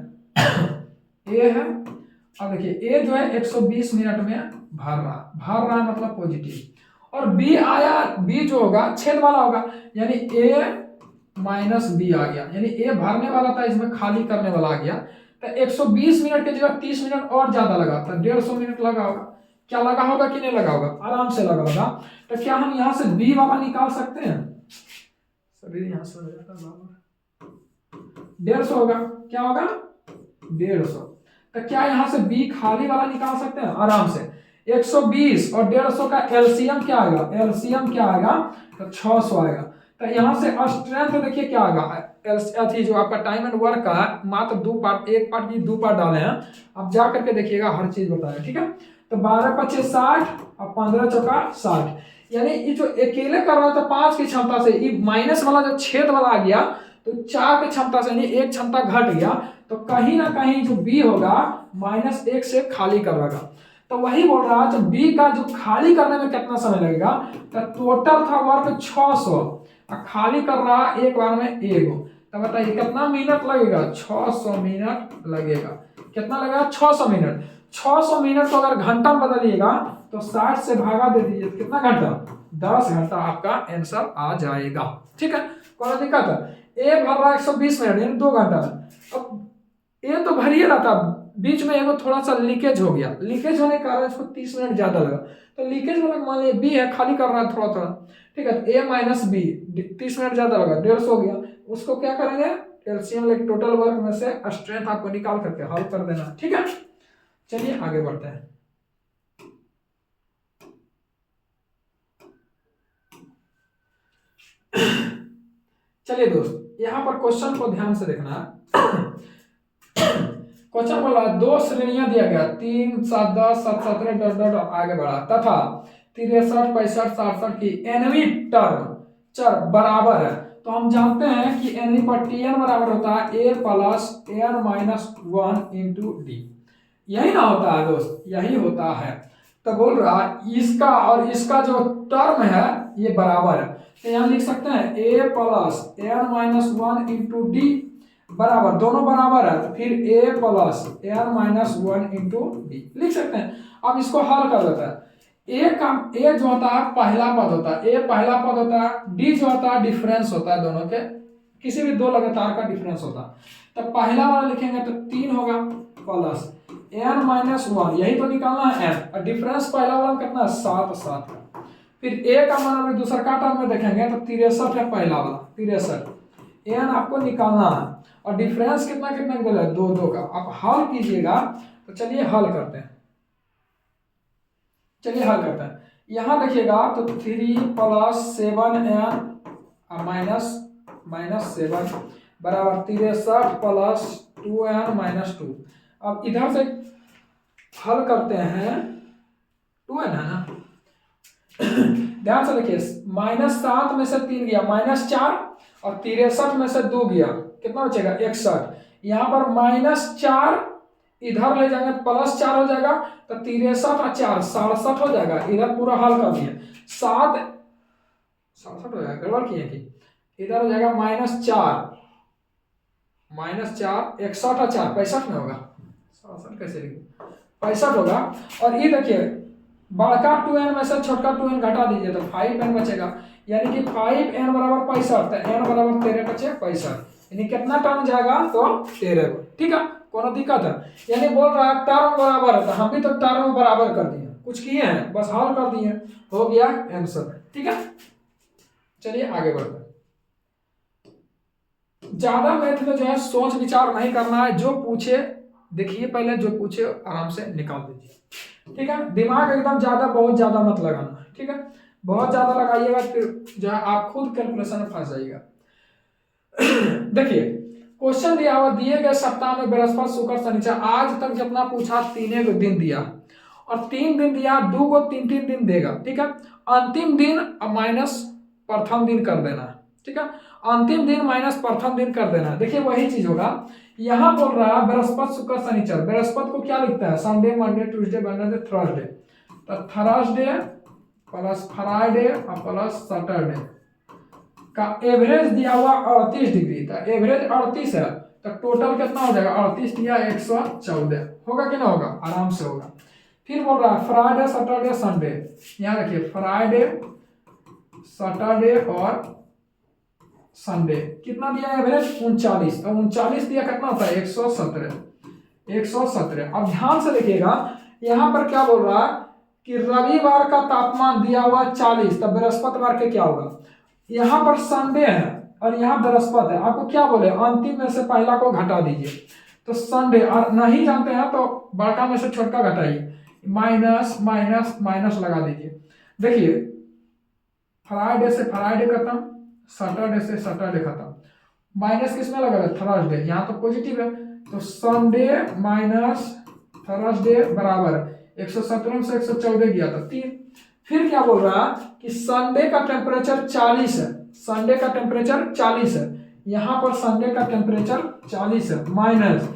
ए है, अब देखिए ए जो है 120 मिनट में भर रहा मतलब पॉजिटिव, और बी आया, बी जो होगा छेद वाला होगा, यानी ए माइनस बी आ गया, यानी ए भरने वाला था, इसमें खाली करने वाला आ गया। तो 120 मिनट की जगह 30 मिनट और ज्यादा लगा, तो 150 मिनट लगा होगा। क्या लगा होगा कि नहीं लगा होगा, आराम से लगा होगा। तो क्या हम यहाँ से बी वाला निकाल सकते हैं, सभी यहाँ से 150 होगा, क्या होगा 150। तो क्या यहाँ से बी खाली वाला निकाल सकते हैं, आराम से। 120 और 150 का एलसीएम क्या आएगा, एलसीएम क्या आएगा, तो 600 आएगा। तो यहाँ से स्ट्रेंथ देखिए क्या आएगा, जो आपका टाइम एंड वर्क का मात्र 2 पार्ट, एक पार्ट की 2 पार्ट डाले हैं, आप जा करके देखिएगा, हर चीज बताया, ठीक है। तो 12 × 5 = 60 और 15 × 60, यानी ये जो अकेले कर रहा था 5 की क्षमता से, ये माइनस वाला जो छेद वाला आ गया तो 4 की क्षमता से, यानी एक क्षमता घट गया, तो कहीं ना कहीं जो बी होगा -1 से खाली कर रहेगा। तो वही बोल रहा है, तो बी का जो खाली करने में कितना समय लगेगा, तो टोटल था वर्क 600 और खाली कर रहा एक बार में 1, तो बताइए कितना मिनट लगेगा, 600 मिनट लगेगा। कितना लगेगा, 600 मिनट। 600 मिनट को अगर घंटा में बदलिएगा तो 60 से भागा दे दीजिए, कितना घंटा, 10 घंटा आपका आंसर आ जाएगा, ठीक है। कोई दिक्कत है, ए भर रहा 120 मिनट यानी 2 घंटा। अब ए तो भर ही रहा था, बीच में एगो थोड़ा सा लीकेज हो गया, लीकेज होने के कारण इसको 30 मिनट ज्यादा लगा। तो लीकेज वाला मान लिया बी है, खाली कर रहा है थोड़ा थोड़ा, ठीक है। ए माइनस बी 30 मिनट ज्यादा लगा, 150 हो गया, उसको क्या करेंगे एलसीएम लेके टोटल वर्क में से स्ट्रेंथ आपको निकाल करके हल कर देना, ठीक है। चलिए आगे बढ़ते हैं। चलिए दोस्त, यहाँ पर क्वेश्चन को ध्यान से देखना। क्वेश्चन बोला दो श्रेणियां दिया गया 3, 7, 10, 7, 17 डॉट डॉट आगे बढ़ा तथा 63, 65, 67 की एनवी टर्म चर बराबर है। तो हम जानते हैं कि एनवी पर टीएन बराबर होता है A plus N minus 1 into D. यही ना होता है दोस्त, यही होता है। तो बोल रहा इसका और इसका जो टर्म है ये बराबर है, तो यहाँ लिख सकते हैं A plus N minus 1 into D बराबर, दोनों बराबर है तो फिर A plus N minus 1 into D लिख सकते हैं। अब इसको हल कर देता है। ए जो होता है पहला पद होता है, ए पहला पद होता है, डी जो होता है डिफरेंस होता है दोनों के, किसी भी दो लगातार का डिफरेंस होता है। तो पहला वाला लिखेंगे तो 3 होगा प्लस एन माइनस 1, यही तो निकालना है एन, और डिफरेंस पहला वाला कितना है 7 7 है। फिर ए का मान अभी दूसरा का टर्म में देखेंगे तो 63 है पहला वाला 63, एन आपको निकालना है और डिफरेंस कितना कितना बोला 2 2 का। आप हल कीजिएगा तो चलिए हल करते हैं, चलिए हल करते हैं। यहाँ देखिएगा तो 3 प्लस 7 एन माइनस 7 बराबर 63 प्लस 2 एन माइनस 2। अब इधर से हल करते हैं, 2 एन है ना, ध्यान से देखिए -7 में से 3 गया -4 और 63 में से 2 गया, कितना बचेगा 61। यहाँ पर -4 इधर ले जाएंगे +4 हो जाएगा तो 63 और 4 67 हो जाएगा। इधर पूरा हल कर दिए 7 67 हो जाएगा, गड़बड़ किए कि इधर हो जाएगा -4 61 और 4 65 में होगा, 67 कैसे लिखूं 65 होगा। और ये देखिए बड़का 2n में से छोटका 2n घटा दीजिए तो 5n बचेगा, यानी कि 5n बराबर 65 तो n बराबर 13 बचे 65, यानी कितना टर्म जाएगा तो 13 को, ठीक है। कोनो दिक्कत है, यानी बोल रहा है टर्म बराबर है तो हम भी तो टर्म बराबर कर दिए, कुछ किए हैं बस हल कर दिए, हो गया आंसर, ठीक है। चलिए आगे बढ़ते हैं। ज्यादा मैथ में जो है सोच विचार नहीं करना है, जो पूछे देखिए पहले, जो पूछे आराम से निकाल दीजिए, ठीक है। दिमाग एकदम ज्यादा बहुत ज्यादा मत लगाना, ठीक है। बहुत ज्यादा लगाइएगा फिर जो है आप खुद कैलकुलेशन में फंस जाइएगा। देखिए क्वेश्चन दिया हुआ दिए गए सप्ताह में बृहस्पति शुक्र शनिचर आज तक जितना पूछा 3 दिन दिया और 3 दिन दिया, 2 को 3 दिन देगा, ठीक है। अंतिम दिन माइनस प्रथम दिन कर देना, ठीक है। अंतिम दिन माइनस प्रथम दिन कर देना, देखिए वही चीज होगा। यहाँ बोल रहा है बृहस्पति शुक्र शनिचर, बृहस्पति को क्या लिखता है Sunday Monday Tuesday Wednesday Thursday, तो थर्सडे प्लस फ्राइडे और प्लस सैटरडे का एवरेज दिया हुआ 38 डिग्री, तो एवरेज 38 है तो टोटल कितना हो जाएगा 38 दिया 114, होगा कि ना होगा, आराम से होगा। फिर बोल रहा है फ्राइडे सैटरडे संडे, यहाँ देखिए फ्राइडे सैटरडे और संडे कितना दिया एवरेज 39, तो 39 दिया कितना होता है 117। अब ध्यान से देखिएगा यहाँ पर क्या बोल रहा है कि रविवार का तापमान दिया हुआ 40, तब बृहस्पतिवार के क्या होगा, यहाँ पर संडे है और यहाँ बृहस्पति है, आपको क्या बोले अंतिम में से पहला को घटा दीजिए, तो संडे, और नहीं जानते हैं तो बड़का में से छोटका घटाइए, माइनस माइनस माइनस लगा दीजिए। देखिए फ्राइडे से फ्राइडे खत्म, सैटरडे से सैटरडे खत्म, माइनस किसमें लगा थर्सडे, यहाँ तो पॉजिटिव है तो संडे माइनस थर्सडे बराबर 117 से 114 गया था 3। फिर क्या बोल रहा है कि संडे का टेम्परेचर 40 है, संडे का टेम्परेचर 40 है, यहां पर संडे का टेम्परेचर 40 है माइनस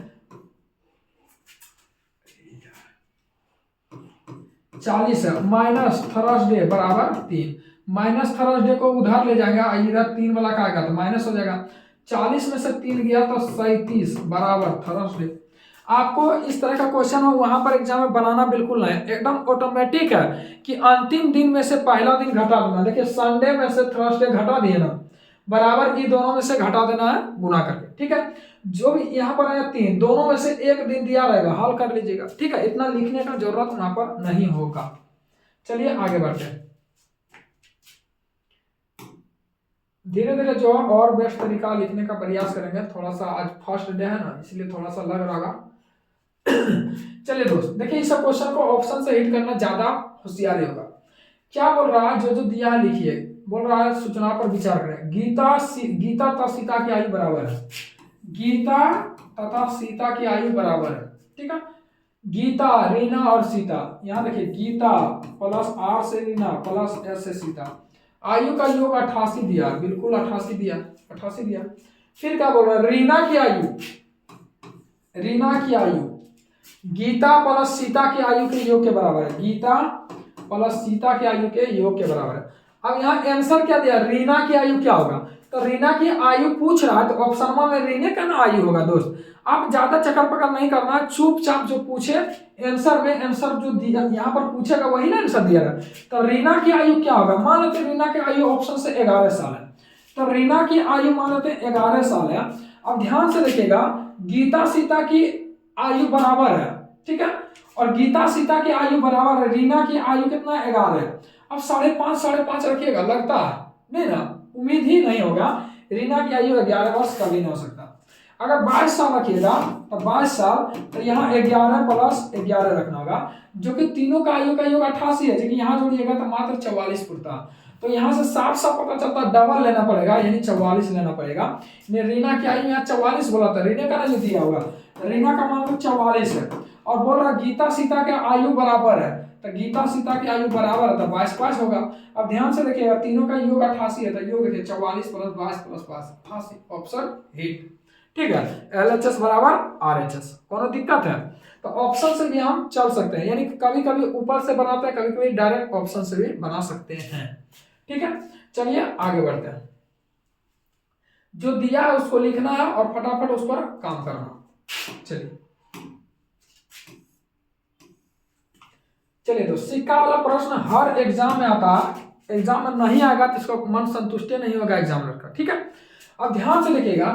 40 है माइनस थर्सडे बराबर 3, माइनस थर्सडे को उधर ले जाएगा, इधर 3 वाला का आएगा तो माइनस हो जाएगा, 40 में से 3 गया तो 37 बराबर थर्सडे। आपको इस तरह का क्वेश्चन हो वहां पर एग्जाम में बनाना बिल्कुल नहीं, एकदम ऑटोमेटिक है कि अंतिम दिन में से पहला दिन घटा देना। देखिए संडे में से थर्सडे घटा दिए ना, बराबर ये दोनों में से घटा देना है गुना करके, ठीक है। जो भी यहाँ पर आया 3, दोनों में से एक दिन दिया रहेगा, हल कर लीजिएगा, ठीक है। इतना लिखने का जरूरत वहां पर नहीं होगा। चलिए आगे बढ़ते हैं। धीरे धीरे जो है और बेस्ट तरीका लिखने का प्रयास करेंगे। थोड़ा सा आज फर्स्ट डे है ना, इसलिए थोड़ा सा लग रहा होगा। चलिए दोस्त देखिए, इस क्वेश्चन को ऑप्शन से हिट करना ज्यादा होशियारी होगा। क्या बोल रहा है, जो जो दिया है लिखिए। बोल रहा है सूचना पर विचार करें। गीता तथा सीता की आयु बराबर है। गीता तथा सीता की आयु बराबर है, ठीक है। गीता, रीना और सीता, यहाँ देखिए गीता प्लस आर से रीना प्लस एस से सीता, आयु का योग 88 दिया, बिल्कुल 88 दिया, 88 दिया। फिर क्या बोल रहा है, रीना की आयु, रीना की आयु गीता प्लस सीता की आयु के योग के बराबर है। गीता प्लस सीता की आयु के योग के बराबर है। अब यहाँ आंसर क्या दिया, रीना की आयु क्या होगा, तो रीना की आयु पूछ रहा है तो ऑप्शन में रीने का ना आयु होगा। दोस्त आप ज्यादा चक्कर पकड़ नहीं करना, चुपचाप जो पूछे आंसर में, आंसर जो दिया यहाँ पर पूछेगा वही ना आंसर दिया है। तो रीना की आयु क्या होगा, मान लेते रीना की आयु ऑप्शन से 11 साल है, तो रीना की आयु मान लेते 11 साल है। अब ध्यान से देखिएगा, गीता सीता की आयु बराबर है, ठीक है, और गीता सीता की आयु बराबर है, रीना की आयु कितना 11 है। अब 5.5 रखिएगा, लगता है नहीं ना, उम्मीद ही नहीं होगा। रीना की आयु 11 वर्ष कभी नहीं हो सकता। अगर 22 साल रखिएगा तो 22 साल, तो यहाँ 11 प्लस 11 रखना होगा, जो कि तीनों का आयु 88 है, जो कि यहाँ जोड़िएगा तो मात्र 44 पुरता। तो यहाँ से साफ साफ पता चलता है डबल लेना पड़ेगा, यानी 44 लेना पड़ेगा। रीना की आयु यहाँ 44 बोला था, रीना का नहीं दिया होगा, रीना का मान 44 है। और बोल रहा गीता सीता के आयु बराबर है, तो गीता सीता की आयु बराबर है तो 22 होगा। अब ध्यान से देखिएगा, तीनों का योग 88 है, तो योग देखिए 44 प्लस 22 प्लस 5 88, ऑप्शन हिट, ठीक है। LHS बराबर RHS, कोनो दिक्कत है तो ऑप्शन से भी हम चल सकते हैं, यानी कभी कभी ऊपर से बनाते हैं, कभी कभी डायरेक्ट ऑप्शन से भी बना सकते हैं, ठीक है। चलिए आगे बढ़ते हैं। जो दिया है उसको लिखना है और फटाफट उस पर काम करना। चलिए तो सिक्का वाला प्रश्न हर एग्जाम में आता है, एग्जाम में नहीं आएगा तो इसको मन संतुष्ट नहीं होगा एग्जामिनर का, ठीक है। अब ध्यान से देखिएगा,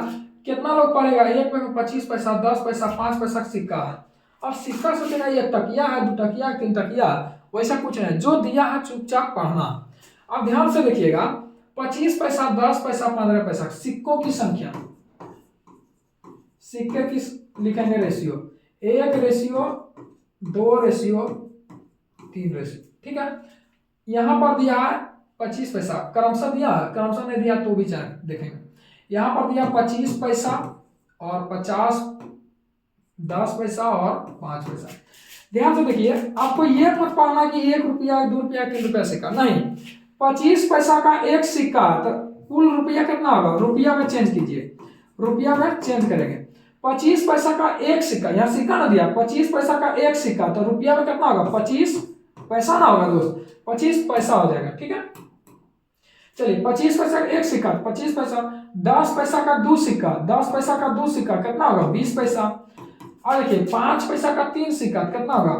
कितना लोग पढ़ेगा, एक में 25 पैसा, 10 पैसा, 5 पैसा सिक्का है। अब सिक्का सोचेगा ये तकिया है, 2 तकिया, 3 तकिया, वैसा कुछ नहीं, जो दिया है चुपचाप पढ़ना। अब ध्यान से देखिएगा, 25 पैसा, 10 पैसा, 15 पैसा, सिक्कों की संख्या, सिक्के की लिखेंगे रेशियो, 1 रेशियो 2 रेशियो 3 रेशियो, ठीक है। यहां पर दिया है 25 पैसा, क्रमशः दिया है, क्रमशः नहीं दिया तो भी देखेंगे। यहां पर दिया 25 पैसा और 50, 10 पैसा और 5 पैसा। ध्यान से देखिए, आपको ये मत पढ़ना कि 1 रुपया, 2 रुपया, 3 रुपया सिक्का, नहीं, 25 पैसा का एक सिक्का तो कुल रुपया कितना होगा, रुपया में चेंज कीजिए, रुपया में चेंज करेंगे। 25 पैसा का एक सिक्का, यहाँ सिक्का ना दिया, 25 पैसा का एक सिक्का तो रुपया में कितना होगा, 25 पैसा ना होगा दोस्त, 25 पैसा हो जाएगा, ठीक है। चलिए 25 पैसा का एक सिक्का 25 पैसा, 10 पैसा का 2 सिक्का, 10 पैसा का 2 सिक्का कितना होगा, 20 पैसा। और देखिए 5 पैसा का 3 सिक्का कितना होगा,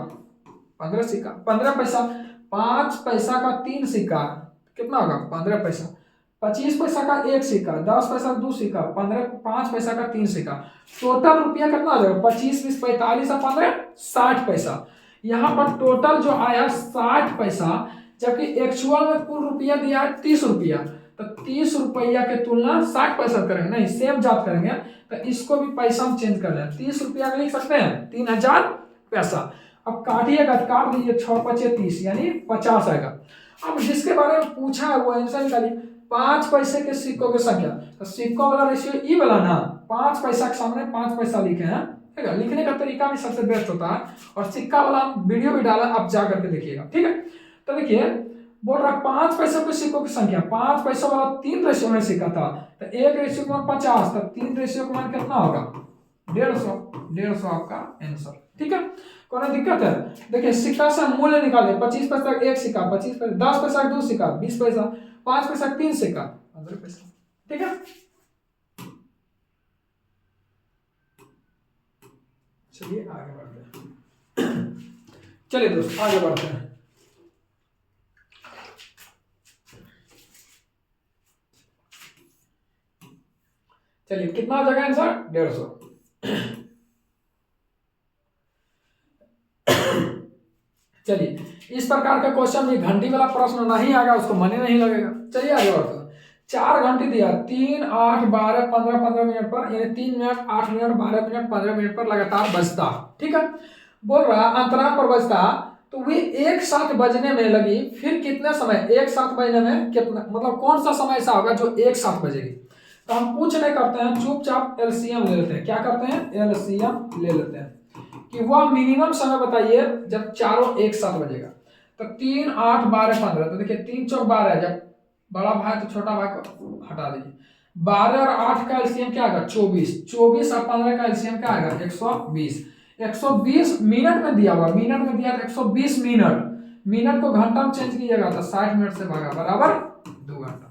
15 सिक्का, 15 पैसा। 5 पैसा का 3 सिक्का कितना होगा, 15 पैसा। 25 पैसा का एक सिक्का, 10 पैसा का 2 सिक्का, 5 पैसा का 3 सिक्का, टोटल रुपया कितना हो जाएगा, 25, 20, 45 और 15 60 पैसा। यहाँ पर टोटल जो आया 60 पैसा, जबकि एक्चुअल में कुल रुपया दिया है 30 रुपया, तो 30 रुपया के तुलना 60 पैसा करेंगे, नहीं सेम जात करेंगे, तो इसको भी पैसा हम चेंज कर लें, 30 रुपया लिख सकते हैं 3000 पैसा। अब काटिएगा, काट दीजिए 6 5 30 यानी 50 आएगा। अब जिसके बारे में पूछा है वो आंसर निकालिए। 5 पैसे के सिक्कों की संख्या, तो सिक्कों वाला रेशियो ई वाला ना, 5 पैसा के सामने 5 पैसा लिखे हैं, ठीक है। लिखने का तरीका भी सबसे बेस्ट होता है, और सिक्का वाला वीडियो भी डाला, आप जा करके देखिएगा, ठीक है। तो देखिए बोल रहा 5 पैसे के सिक्कों की संख्या, 5 पैसा वाला 3 रेशियो में सिक्का था, तो 1 रेशियो का 50, तो 3 रेशियो का मान कितना होगा, 150 आपका आंसर, ठीक है। कोई दिक्कत है, देखिए सिक्का से मूल्य निकाले, 25 पैसा का एक सिक्का 25 पैसा, 10 पैसा का 2 सिक्का 20 पैसा, 5 पैसा का 3 सिक्का 15 पैसा, ठीक है। चलिए आगे बढ़ते हैं। चलिए दोस्त आगे बढ़ते हैं। चलिए कितना आ जाएगा आंसर, 150। चलिए इस प्रकार का क्वेश्चन, ये घंटी वाला प्रश्न नहीं आएगा, उसको मन ही नहीं लगेगा। चलिए आगे बढ़ते हैं। 4 घंटे दिया, 3, 8, 12, 15, 15 मिनट पर, यानी 3 मिनट, 8 मिनट, 12 मिनट, 15 मिनट पर लगातार बजता। ठीक है, बोल रहा अंतराल पर बजता, तो वे एक साथ बजने में लगी, फिर कितने समय, एक साथ बजने में कितना, मतलब कौन सा समय ऐसा होगा जो एक साथ बजेगी। तो हम कुछ नहीं करते हैं, चुपचाप एलसीएम ले लेते हैं। क्या करते हैं, एलसीएम ले लेते हैं कि वह मिनिमम समय बताइए जब चारों एक साथ बजेगा। तो 3, 8, 12, 15, तो देखिए 3 चौक 12, जब बड़ा भाई तो छोटा भाई को हटा दीजिए। 12 और 8 का एलसीएम क्या आएगा, 24, 24 और 15 का एलसीएम क्या आएगा, 120। 120 मिनट में दिया हुआ, मिनट में दिया तो 120 मिनट, मिनट को घंटा में चेंज कीजिएगा तो 60 मिनट से भागा बराबर 2 घंटा।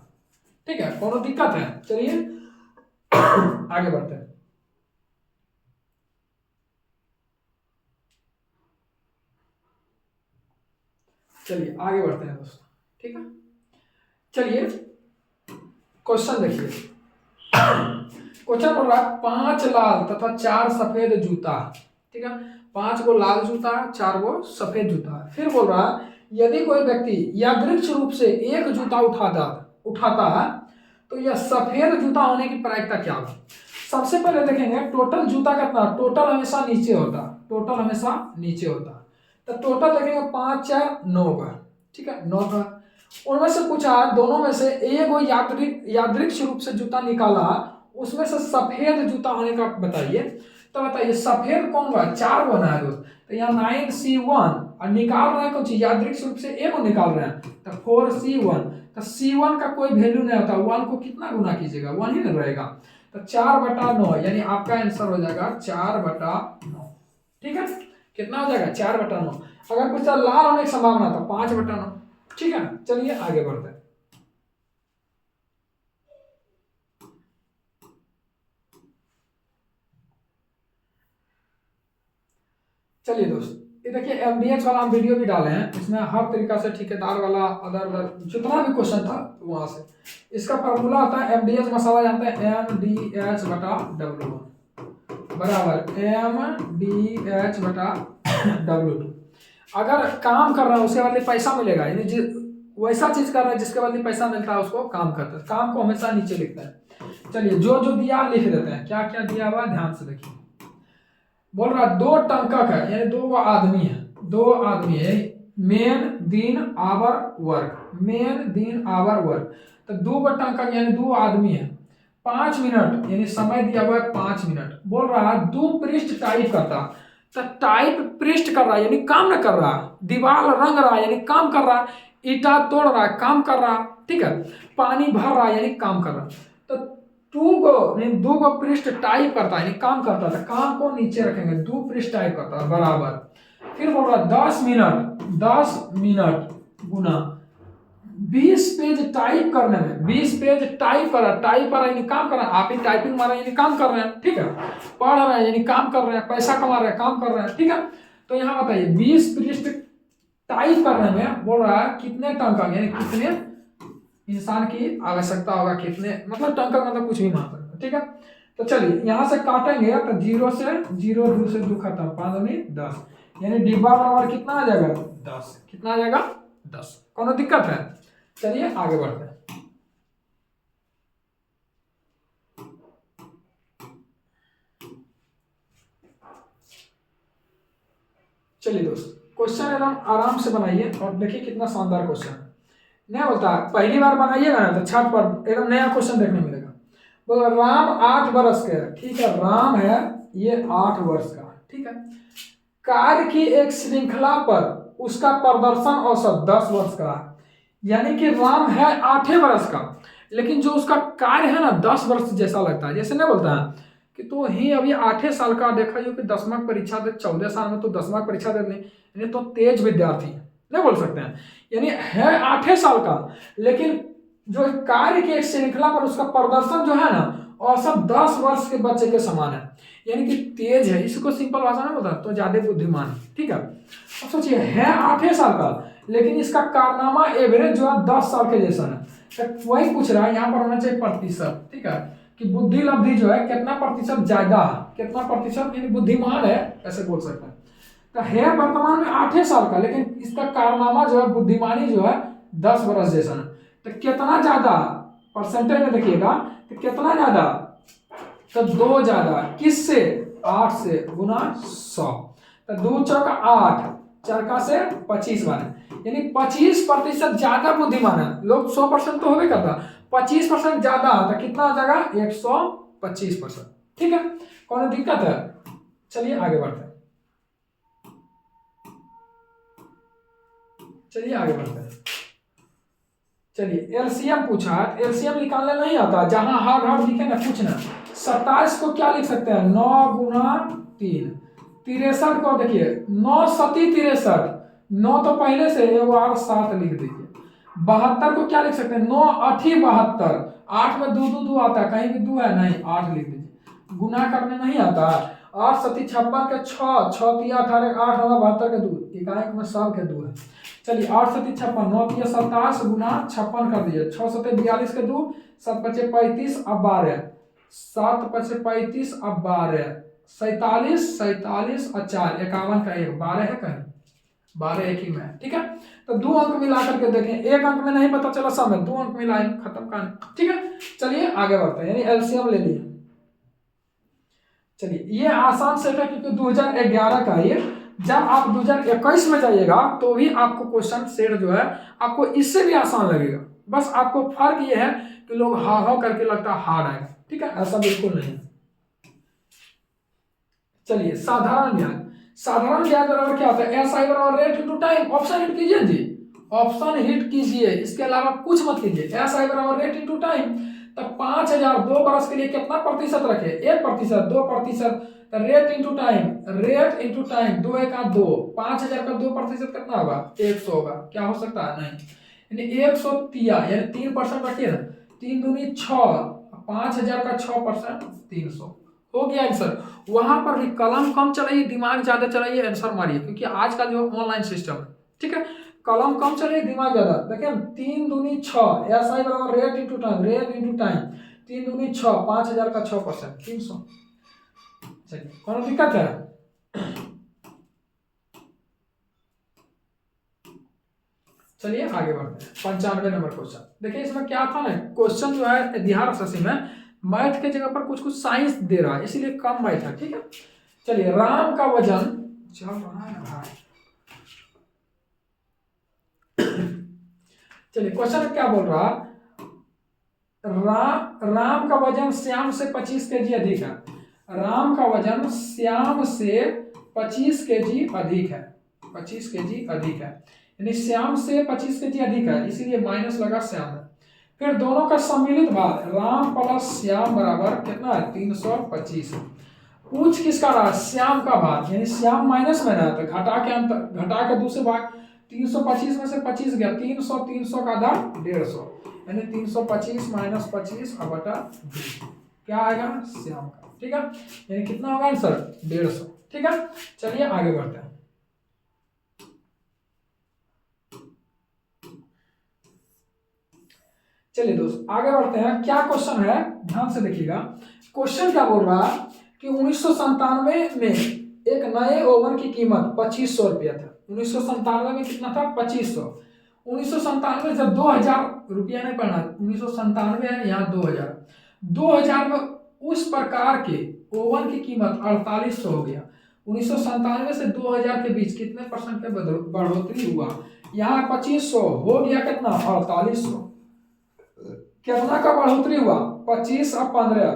ठीक है, कोनो दिक्कत है, चलिए आगे बढ़ते हैं। चलिए आगे बढ़ते हैं दोस्तों। ठीक है, चलिए क्वेश्चन देखिए। क्वेश्चन बोल रहा है 5 लाल तथा 4 सफेद जूता। ठीक है, 5 गो लाल जूता, 4 गो सफेद जूता। फिर बोल रहा है यदि कोई व्यक्ति यादृच्छिक रूप से एक जूता उठाता है तो यह सफेद जूता होने की प्रायिकता क्या होगी। सबसे पहले देखेंगे टोटल जूता कितना, टोटल हमेशा नीचे होता, टोटल हमेशा नीचे होता। तो टोटल देखेंगे 5, 4, 9 का। ठीक है, 9 का। उनमें से पूछा दोनों में से एक वो यादृच्छिक रूप से जूता निकाला, उसमें से सफेद जूता होने का बताइए। तो बताइए सफेद कौन हुआ, 4 होना है दोस्त। तो यहाँ 9C1 और निकाल रहे हैं कुछ यादृच्छिक रूप से एक को निकाल रहे हैं, तो 4C1। तो C1 का कोई वैल्यू नहीं होता, 1 को कितना गुना कीजिएगा, 1 ही नहीं रहेगा। तो 4/9, यानी आपका आंसर हो जाएगा 4/9। ठीक है, कितना हो जाएगा, 4/9। अगर कुछ लाल होने की संभावना तो 5/9। ठीक है, चलिए आगे बढ़ते हैं। चलिए दोस्त, ये देखिए एमडीएच वाला हम वीडियो भी डाले हैं, इसमें हर तरीका से ठेकेदार वाला अदर जितना भी क्वेश्चन था वहां से। इसका फार्मूला होता है एमडीएच मसाला जानते हैं, MDH/W1 बराबर MDH/W2। अगर काम कर रहा है उसके बदले पैसा मिलेगा, यानी वैसा चीज कर रहा है जिसके बदले पैसा मिलता है उसको काम करता है। काम को हमेशा नीचे लिखता है। चलिए जो जो दिया लिख देते हैं, क्या क्या दिया हुआ ध्यान से देखिए। बोल रहा 2 टंकक है, यानी 2 आदमी है, 2 आदमी है, मेन दिन आवर वर्क, मेन दिन आवर वर्क। तो 2 टंकक यानी 2 आदमी है, 5 मिनट यानी समय दिया हुआ है 5 मिनट। बोल रहा है 2 पृष्ठ टाइप करता, तो टाइप पृष्ठ कर रहा है यानी काम न कर रहा, दीवार रंग रहा है यानी काम कर रहा, ईटा तोड़ रहा है काम कर रहा। ठीक है, पानी भर रहा है यानी काम कर रहा। तो 2 गो पृष्ठ टाइप करता है यानी काम करता है, काम को नीचे रखेंगे, 2 पृष्ठ टाइप करता है बराबर। फिर बोल रहा 10 मिनट गुना 20 पेज टाइप करने में, 20 पेज टाइप कर रहा यानी काम कर रहा है, आप ही टाइपिंग मारा यानी काम कर रहे हैं। ठीक है, पढ़ रहे हैं यानी काम कर रहे हैं, पैसा कमा रहे हैं काम कर रहे हैं। ठीक है, तो यहाँ बताइए 20 पृष्ठ टाइप करने में बोल रहा है कितने टंका, यानी कितने इंसान की आवश्यकता होगा, कितने मतलब टंका मतलब कुछ भी मान सकते। ठीक है, तो चलिए यहां से काटेंगे तो 0 से 0, 2 से 2 खत्म, 5 दूनी 10, यानी डिब्बा बराबर कितना आ जाएगा, 10। कितना आ जाएगा, 10। कोनो दिक्कत है, चलिए आगे बढ़ते हैं। चलिए दोस्त क्वेश्चन एकदम आराम से बनाइए और देखिए कितना शानदार क्वेश्चन है। नहीं बोलता पहली बार बनाइएगा ना तो छठ पर एकदम नया क्वेश्चन देखने मिलेगा। बोला राम 8 वर्ष के, ठीक है, राम है ये 8 वर्ष का। ठीक है, कार्य की एक श्रृंखला पर उसका प्रदर्शन औसत 10 वर्ष का, यानी कि राम है 8 वर्ष का, लेकिन जो उसका कार्य है ना 10 वर्ष जैसा लगता है। जैसे नहीं बोलता है कि तो ही अभी 8 साल का, देखा जो कि 10वीं परीक्षा दे, 14 साल में तो 10वीं परीक्षा दे लें, यानी तो तेज विद्यार्थी है, नहीं बोल सकते हैं, यानी है 8 साल का, लेकिन जो कार्य की एक श्रृंखला पर उसका प्रदर्शन जो है ना औसत 10 वर्ष के बच्चे के समान है, यानी कि तेज है। इसको सिंपल भाषा में बता तो ज्यादा बुद्धिमान है। ठीक है, अब सोचिए है 8 साल का, लेकिन इसका कारनामा एवरेज जो है 10 साल के जैसा है। तो वही पूछ रहा है, यहाँ पर होना चाहिए प्रतिशत। ठीक है, कि बुद्धि लब्धि जो है कितना प्रतिशत ज्यादा है, कितना प्रतिशत यानी बुद्धिमान है, ऐसे बोल सकते हैं। तो है वर्तमान में 8 साल का, लेकिन इसका कारनामा जो है बुद्धिमानी जो है 10 वर्ष जैसा है। तो कितना ज्यादा, परसेंटेज में देखिएगा तो कितना ज्यादा, तो 2 ज्यादा, किससे, 8 से, गुना 100, तो 2 चौका 8, चरका से 25 बने, यानी 25% ज्यादा बुद्धिमान है लोग। 100% तो होवे करता, 25% ज्यादा तो कितना आ जाएगा, 125%। ठीक है, कौन दिक्कत है? चलिए आगे बढ़ते हैं, चलिए आगे बढ़ते हैं। चलिए एलसीएम पूछा, एलसीएम निकालने नहीं आता, जहां हार्ड हार्ड लिखे ना पूछना। 27 को क्या लिख सकते हैं, 9 गुना 3। 63 को देखिए 9 सती 63, 9 तो पहले से है वो, और 7 लिख दीजिए। 72 को क्या लिख सकते हैं, 9 8 72, 8 में 2 2 2 आता है, कहीं भी 2 है नहीं, 8 लिख दीजिए। गुना करने नहीं आता, 8 सती 56 के 6, 6 3 18, 8 9 72 के 2, एकाएक में सब के 2 है। चलिए 8 सती 56, 9 3 27 गुना 56 कर दीजिए, 6 सते 42 के 2, 7 5 35 अब 12, 7 5 35 अब 12, 47 47 और 4 51 का 1, 12 है कहीं, 12 एक ही में है। ठीक है, तो 2 अंक मिला करके देखें, एक अंक में नहीं पता चला सब में, 2 अंक मिलाएं, खत्म कहानी। ठीक है, चलिए आगे बढ़ते हैं, यानी एलसीएम ले लिए। चलिए ये आसान सेट है क्योंकि 2011 का ये, जब आप 2021 में जाइएगा तो भी आपको क्वेश्चन सेट जो है आपको इससे भी आसान लगेगा, बस आपको फर्क ये है कि लोग हा करके लगता है हार्ड आएगा। ठीक है, ऐसा बिल्कुल नहीं है। चलिए साधारण ज्ञान, साधारण ज्ञान बराबर क्या होता है, एस आई बराबर rate into time. Option hit कीजिए जी, ऑप्शन हिट कीजिए, इसके अलावा कुछ मत कीजिए। एस आई बराबर रेट इनटू टाइम, तब 5000 2 बरस के लिए कितना प्रतिशत रखे, 1%, 2%, rate into time, rate into time, 2 1 2, 5000 का 2% कितना होगा, 100 होगा। क्या हो सकता है, नहीं, यानी 100 यानी 3% रखिए ना, 3 दूनी 6, 5000 का 6% 300 हो गया आंसर। वहां पर भी कलम कम चलाइए, दिमाग ज्यादा चलाइए, आंसर मारिए, क्योंकि आज का जो ऑनलाइन सिस्टम है। ठीक है, कलम कम चलाइए, दिमाग ज्यादा। देखिए 3 दूनी 6, एस आई बराबर rate into time, rate into time, 3 दूनी 6, 5000 का 6% 300। चलिए कौन दिक्कत है? चलिए आगे बढ़ते हैं, 95 नंबर क्वेश्चन। देखिए इसमें क्या था ना, क्वेश्चन जो है बिहार एसएससी में मैथ के जगह पर कुछ कुछ साइंस दे रहा है, इसीलिए कम मैथ है। ठीक है, चलिए राम का वजन चल रहा है भाई। चलिए क्वेश्चन क्या बोल रहा, राम का वजन श्याम से 25 केजी अधिक है। राम का वजन श्याम से 25 केजी अधिक है, 25 केजी अधिक है, यानी श्याम से 25 केजी अधिक है, इसीलिए माइनस लगा श्याम में। फिर दोनों का सम्मिलित भार राम प्लस श्याम बराबर कितना है, 325। पूछ किसका रहा, श्याम का भार, यानी श्याम माइनस में रहा, तो घटा के दूसरे भाग, 325 में से 25 गया, 300, 300 का आधा 150, यानी 325 माइनस 25 अब बटा 2, क्या आएगा, श्याम का। ठीक है, यानी कितना होगा आंसर, 150। ठीक है, चलिए आगे बढ़ते हैं। चलिए दोस्त आगे बढ़ते हैं, क्या क्वेश्चन है ध्यान से देखिएगा। क्वेश्चन क्या बोल रहा है कि 1997 में एक नए ओवन की कीमत 2500 रुपया था। 1997 में कितना था, 2500। 1997 से 2000 रुपया नहीं पढ़ना, 1997 है यहाँ 2000 में उस प्रकार के ओवन की कीमत 4800 हो गया। 1997 से 2000 के बीच कितने परसेंट के बढ़ोतरी हुआ, यहाँ 2500 हो गया कितना, 4800। कितना का बढ़ोतरी हुआ, 25 और 15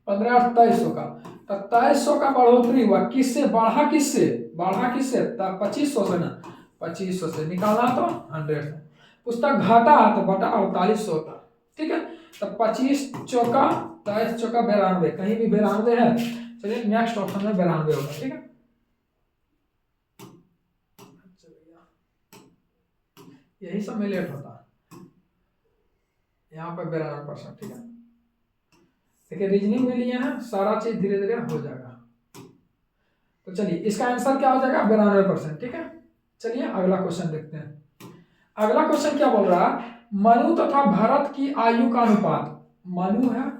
2300 का, तो 2300 का बढ़ोतरी हुआ, किससे बढ़ा, किससे 2500 से ना, 2500 से निकालना तो 100 से, पुस्तक घाटा तो बटा 4800 होता। ठीक है, तो 25 चौका 23 चौका 92, कहीं भी 92 है। चलिए नेक्स्ट ऑप्शन में 92 होगा। ठीक है, यही सब में लेट होता है, यहाँ पर 92%। ठीक है, देखिए रीजनिंग में लिए हैं, सारा चीज धीरे धीरे हो जाएगा। तो चलिए इसका आंसर क्या हो जाएगा, 92%। ठीक है, चलिए अगला क्वेश्चन देखते हैं। अगला क्वेश्चन क्या बोल रहा है, मनु तथा भरत की आयु का अनुपात, मनु है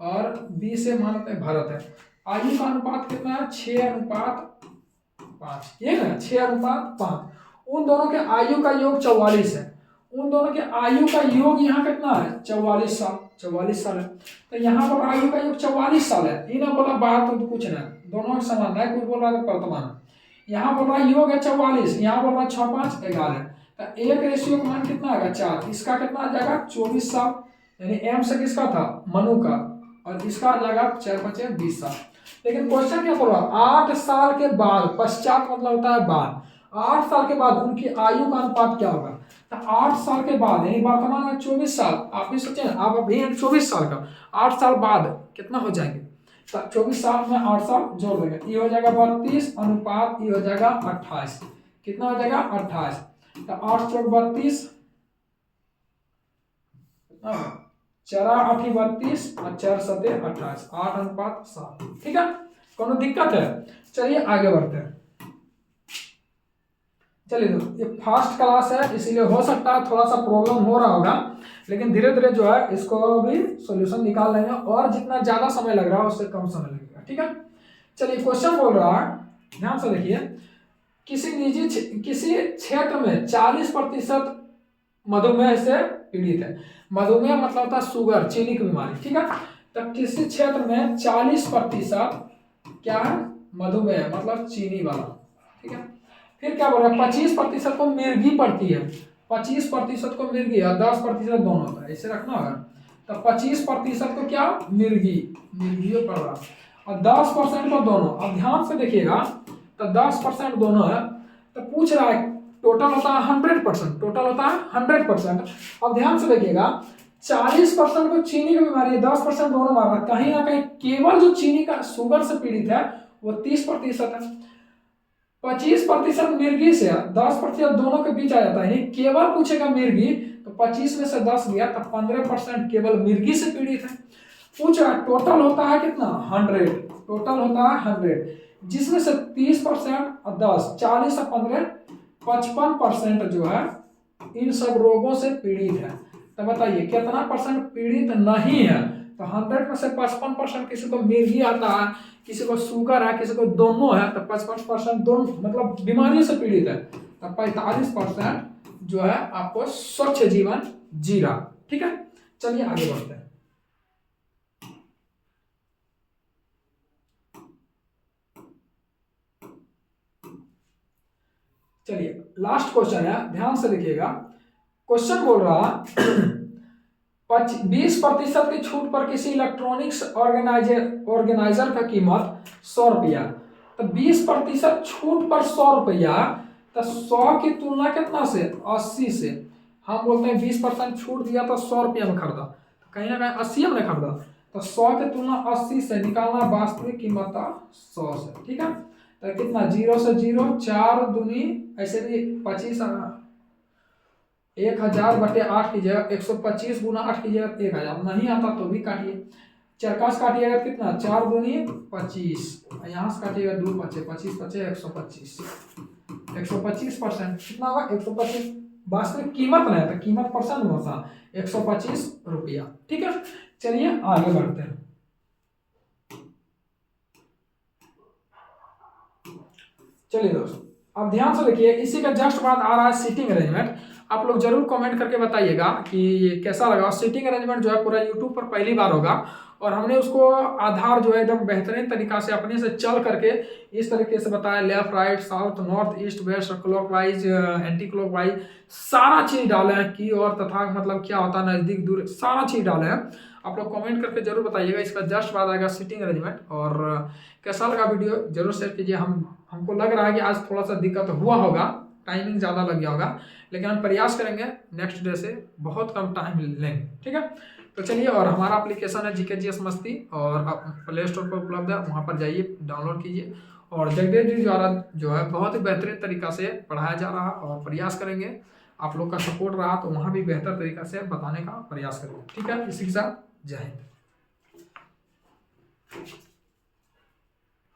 और बी से मानते हैं भरत है, आयु का अनुपात कितना है, 6:5। ये ना 6:5, उन दोनों के आयु का योग 44 है। उन दोनों के आयु का योग यहाँ कितना है 44 साल, 44 साल है। तो यहाँ पर आयु का योग 44 साल है। इन्हें बोला बात तो कुछ ना, दोनों समान है, कुछ बोल रहा है वर्तमान, यहाँ बोल रहा है योग है 44, यहाँ बोल रहा है 6 5 11। तो एक रेशियो का मान कितना आएगा 4, इसका कितना आ जाएगा 24 साल, यानी एम से किसका था मनु का, और इसका आ जाएगा 4 5 20 साल। लेकिन क्वेश्चन क्या बोल रहा है 8 साल के बाद, पश्चात मतलब होता है बाद, 8 साल के बाद उनकी आयु का अनुपात क्या होगा। तो 8 साल के बाद यानी वर्तमान में 24 साल, आप भी सोचे आप अभी 24 साल का, 8 साल बाद कितना हो जाएंगे, तो 24 साल में 8 साल जोड़ देंगे, ये हो जाएगा 32 अनुपात ये हो जाएगा 28, कितना हो जाएगा 28। तो 8 चौक 32, 4 8 32 और 4 7 28, 8 अनुपात 7। ठीक है, कोनो दिक्कत है। चलिए आगे बढ़ते हैं। चलिए दोस्तों, ये फर्स्ट क्लास है इसीलिए हो सकता है थोड़ा सा प्रॉब्लम हो रहा होगा, लेकिन धीरे धीरे जो है इसको भी सॉल्यूशन निकाल लेंगे, और जितना ज्यादा समय लग रहा है उससे कम समय लगेगा। ठीक है, चलिए क्वेश्चन बोल रहा है, ध्यान से देखिए, किसी क्षेत्र में 40% मधुमेह से पीड़ित है। मधुमेह मतलब होता है शुगर, चीनी की बीमारी। ठीक है, तो किसी क्षेत्र में 40% क्या है मधुमेह मतलब चीनी वाला। ठीक है, फिर क्या बोल रहा है 25% को मिर्गी पड़ती है, 25% को मिर्गी और 10% दोनों होता है, ऐसे रखना होगा। तो 25% को क्या मिर्गी पड़ रहा, और 10% को दोनों। अब ध्यान से देखिएगा, तो 10% दोनों है, तो पूछ रहा है टोटल होता है 100%, टोटल होता है 100%। अब ध्यान से देखिएगा 40% को चीनी की बीमारी है, 10% दोनों मार रहा है, कहीं ना कहीं केवल जो चीनी का शुगर से पीड़ित है वो 30% है, 25% मिर्गी से, 10% दोनों के बीच आ जाता है, केवल पूछेगा मिर्गी तो 25 में से 10 गया तो 15% केवल मिर्गी से पीड़ित है। पूछा टोटल होता है कितना 100, टोटल होता है 100, जिसमें से 30% और 10 40 और 15 55% जो है इन सब रोगों से पीड़ित है। तो बताइए कितना परसेंट पीड़ित नहीं है। तो 100 में से 55% किसी को मिर्गी आता है, किसी को शुगर है, किसी को दोनों है, तो 55% दोनों मतलब बीमारी से पीड़ित है। तो 45% जो है आपको स्वच्छ जीवन जी रहा। ठीक है, चलिए आगे बढ़ते हैं। चलिए लास्ट क्वेश्चन है, ध्यान से देखिएगा। क्वेश्चन बोल रहा 20% की छूट पर किसी इलेक्ट्रॉनिक्स ऑर्गेनाइजर का कीमत 100 रुपया। तो 20% छूट पर 100 रुपया, तो 100 की तुलना कितना से 80 से। हम बोलते हैं 20% छूट दिया तो 100 रुपया में खरीदा, तो कहीं ना कहीं 80 में खरीदा, तो 100 की तुलना 80 से, निकालना वास्तविक कीमत 100 से। ठीक है, तो कितना 0 से 0 4 दूनी ऐसे भी 25 1000 बटे 8 की जगह 125 गुना 8 की जगह 1000, नहीं आता तो भी काटिए, चरकास काटिएगा कितना 4 दूनी 25, यहाँ से काटिएगा 2 5 25 5 125, 125% कितना होगा 125, वास्तविक कीमत नहीं तो कीमत परसेंट होता 125 रुपया। ठीक है, चलिए आगे बढ़ते हैं। चलिए दोस्तों, अब ध्यान से देखिए, इसी का जस्ट बाद आ रहा है सीटिंग अरेंजमेंट। आप लोग जरूर कमेंट करके बताइएगा कि ये कैसा लगा। सीटिंग अरेंजमेंट जो है पूरा यूट्यूब पर पहली बार होगा, और हमने उसको आधार जो है एकदम बेहतरीन तरीका से अपने से चल करके इस तरीके से बताया, left right south north east west clockwise anti clockwise सारा चीज डाले हैं, की और तथा मतलब क्या होता है नजदीक दूर, सारा चीज डाले हैं। आप लोग कमेंट करके जरूर बताइएगा। इसका जस्ट बाद आएगा सीटिंग अरेंजमेंट, और कैसा लगा वीडियो जरूर शेयर कीजिए। हमको लग रहा है कि आज थोड़ा सा दिक्कत हुआ होगा, टाइमिंग ज़्यादा लग गया होगा, लेकिन हम प्रयास करेंगे नेक्स्ट डे से बहुत कम टाइम लेंगे। ठीक है, तो चलिए, और हमारा एप्लीकेशन है GKGS मस्ती, और प्ले स्टोर पर उपलब्ध है, वहाँ पर जाइए डाउनलोड कीजिए। और जगदेव जी द्वारा जो है बहुत ही बेहतरीन तरीका से पढ़ाया जा रहा, और प्रयास करेंगे आप लोग का सपोर्ट रहा तो वहाँ भी बेहतर तरीका से बताने का प्रयास करेंगे। ठीक है, इसी के साथ जय हिंद।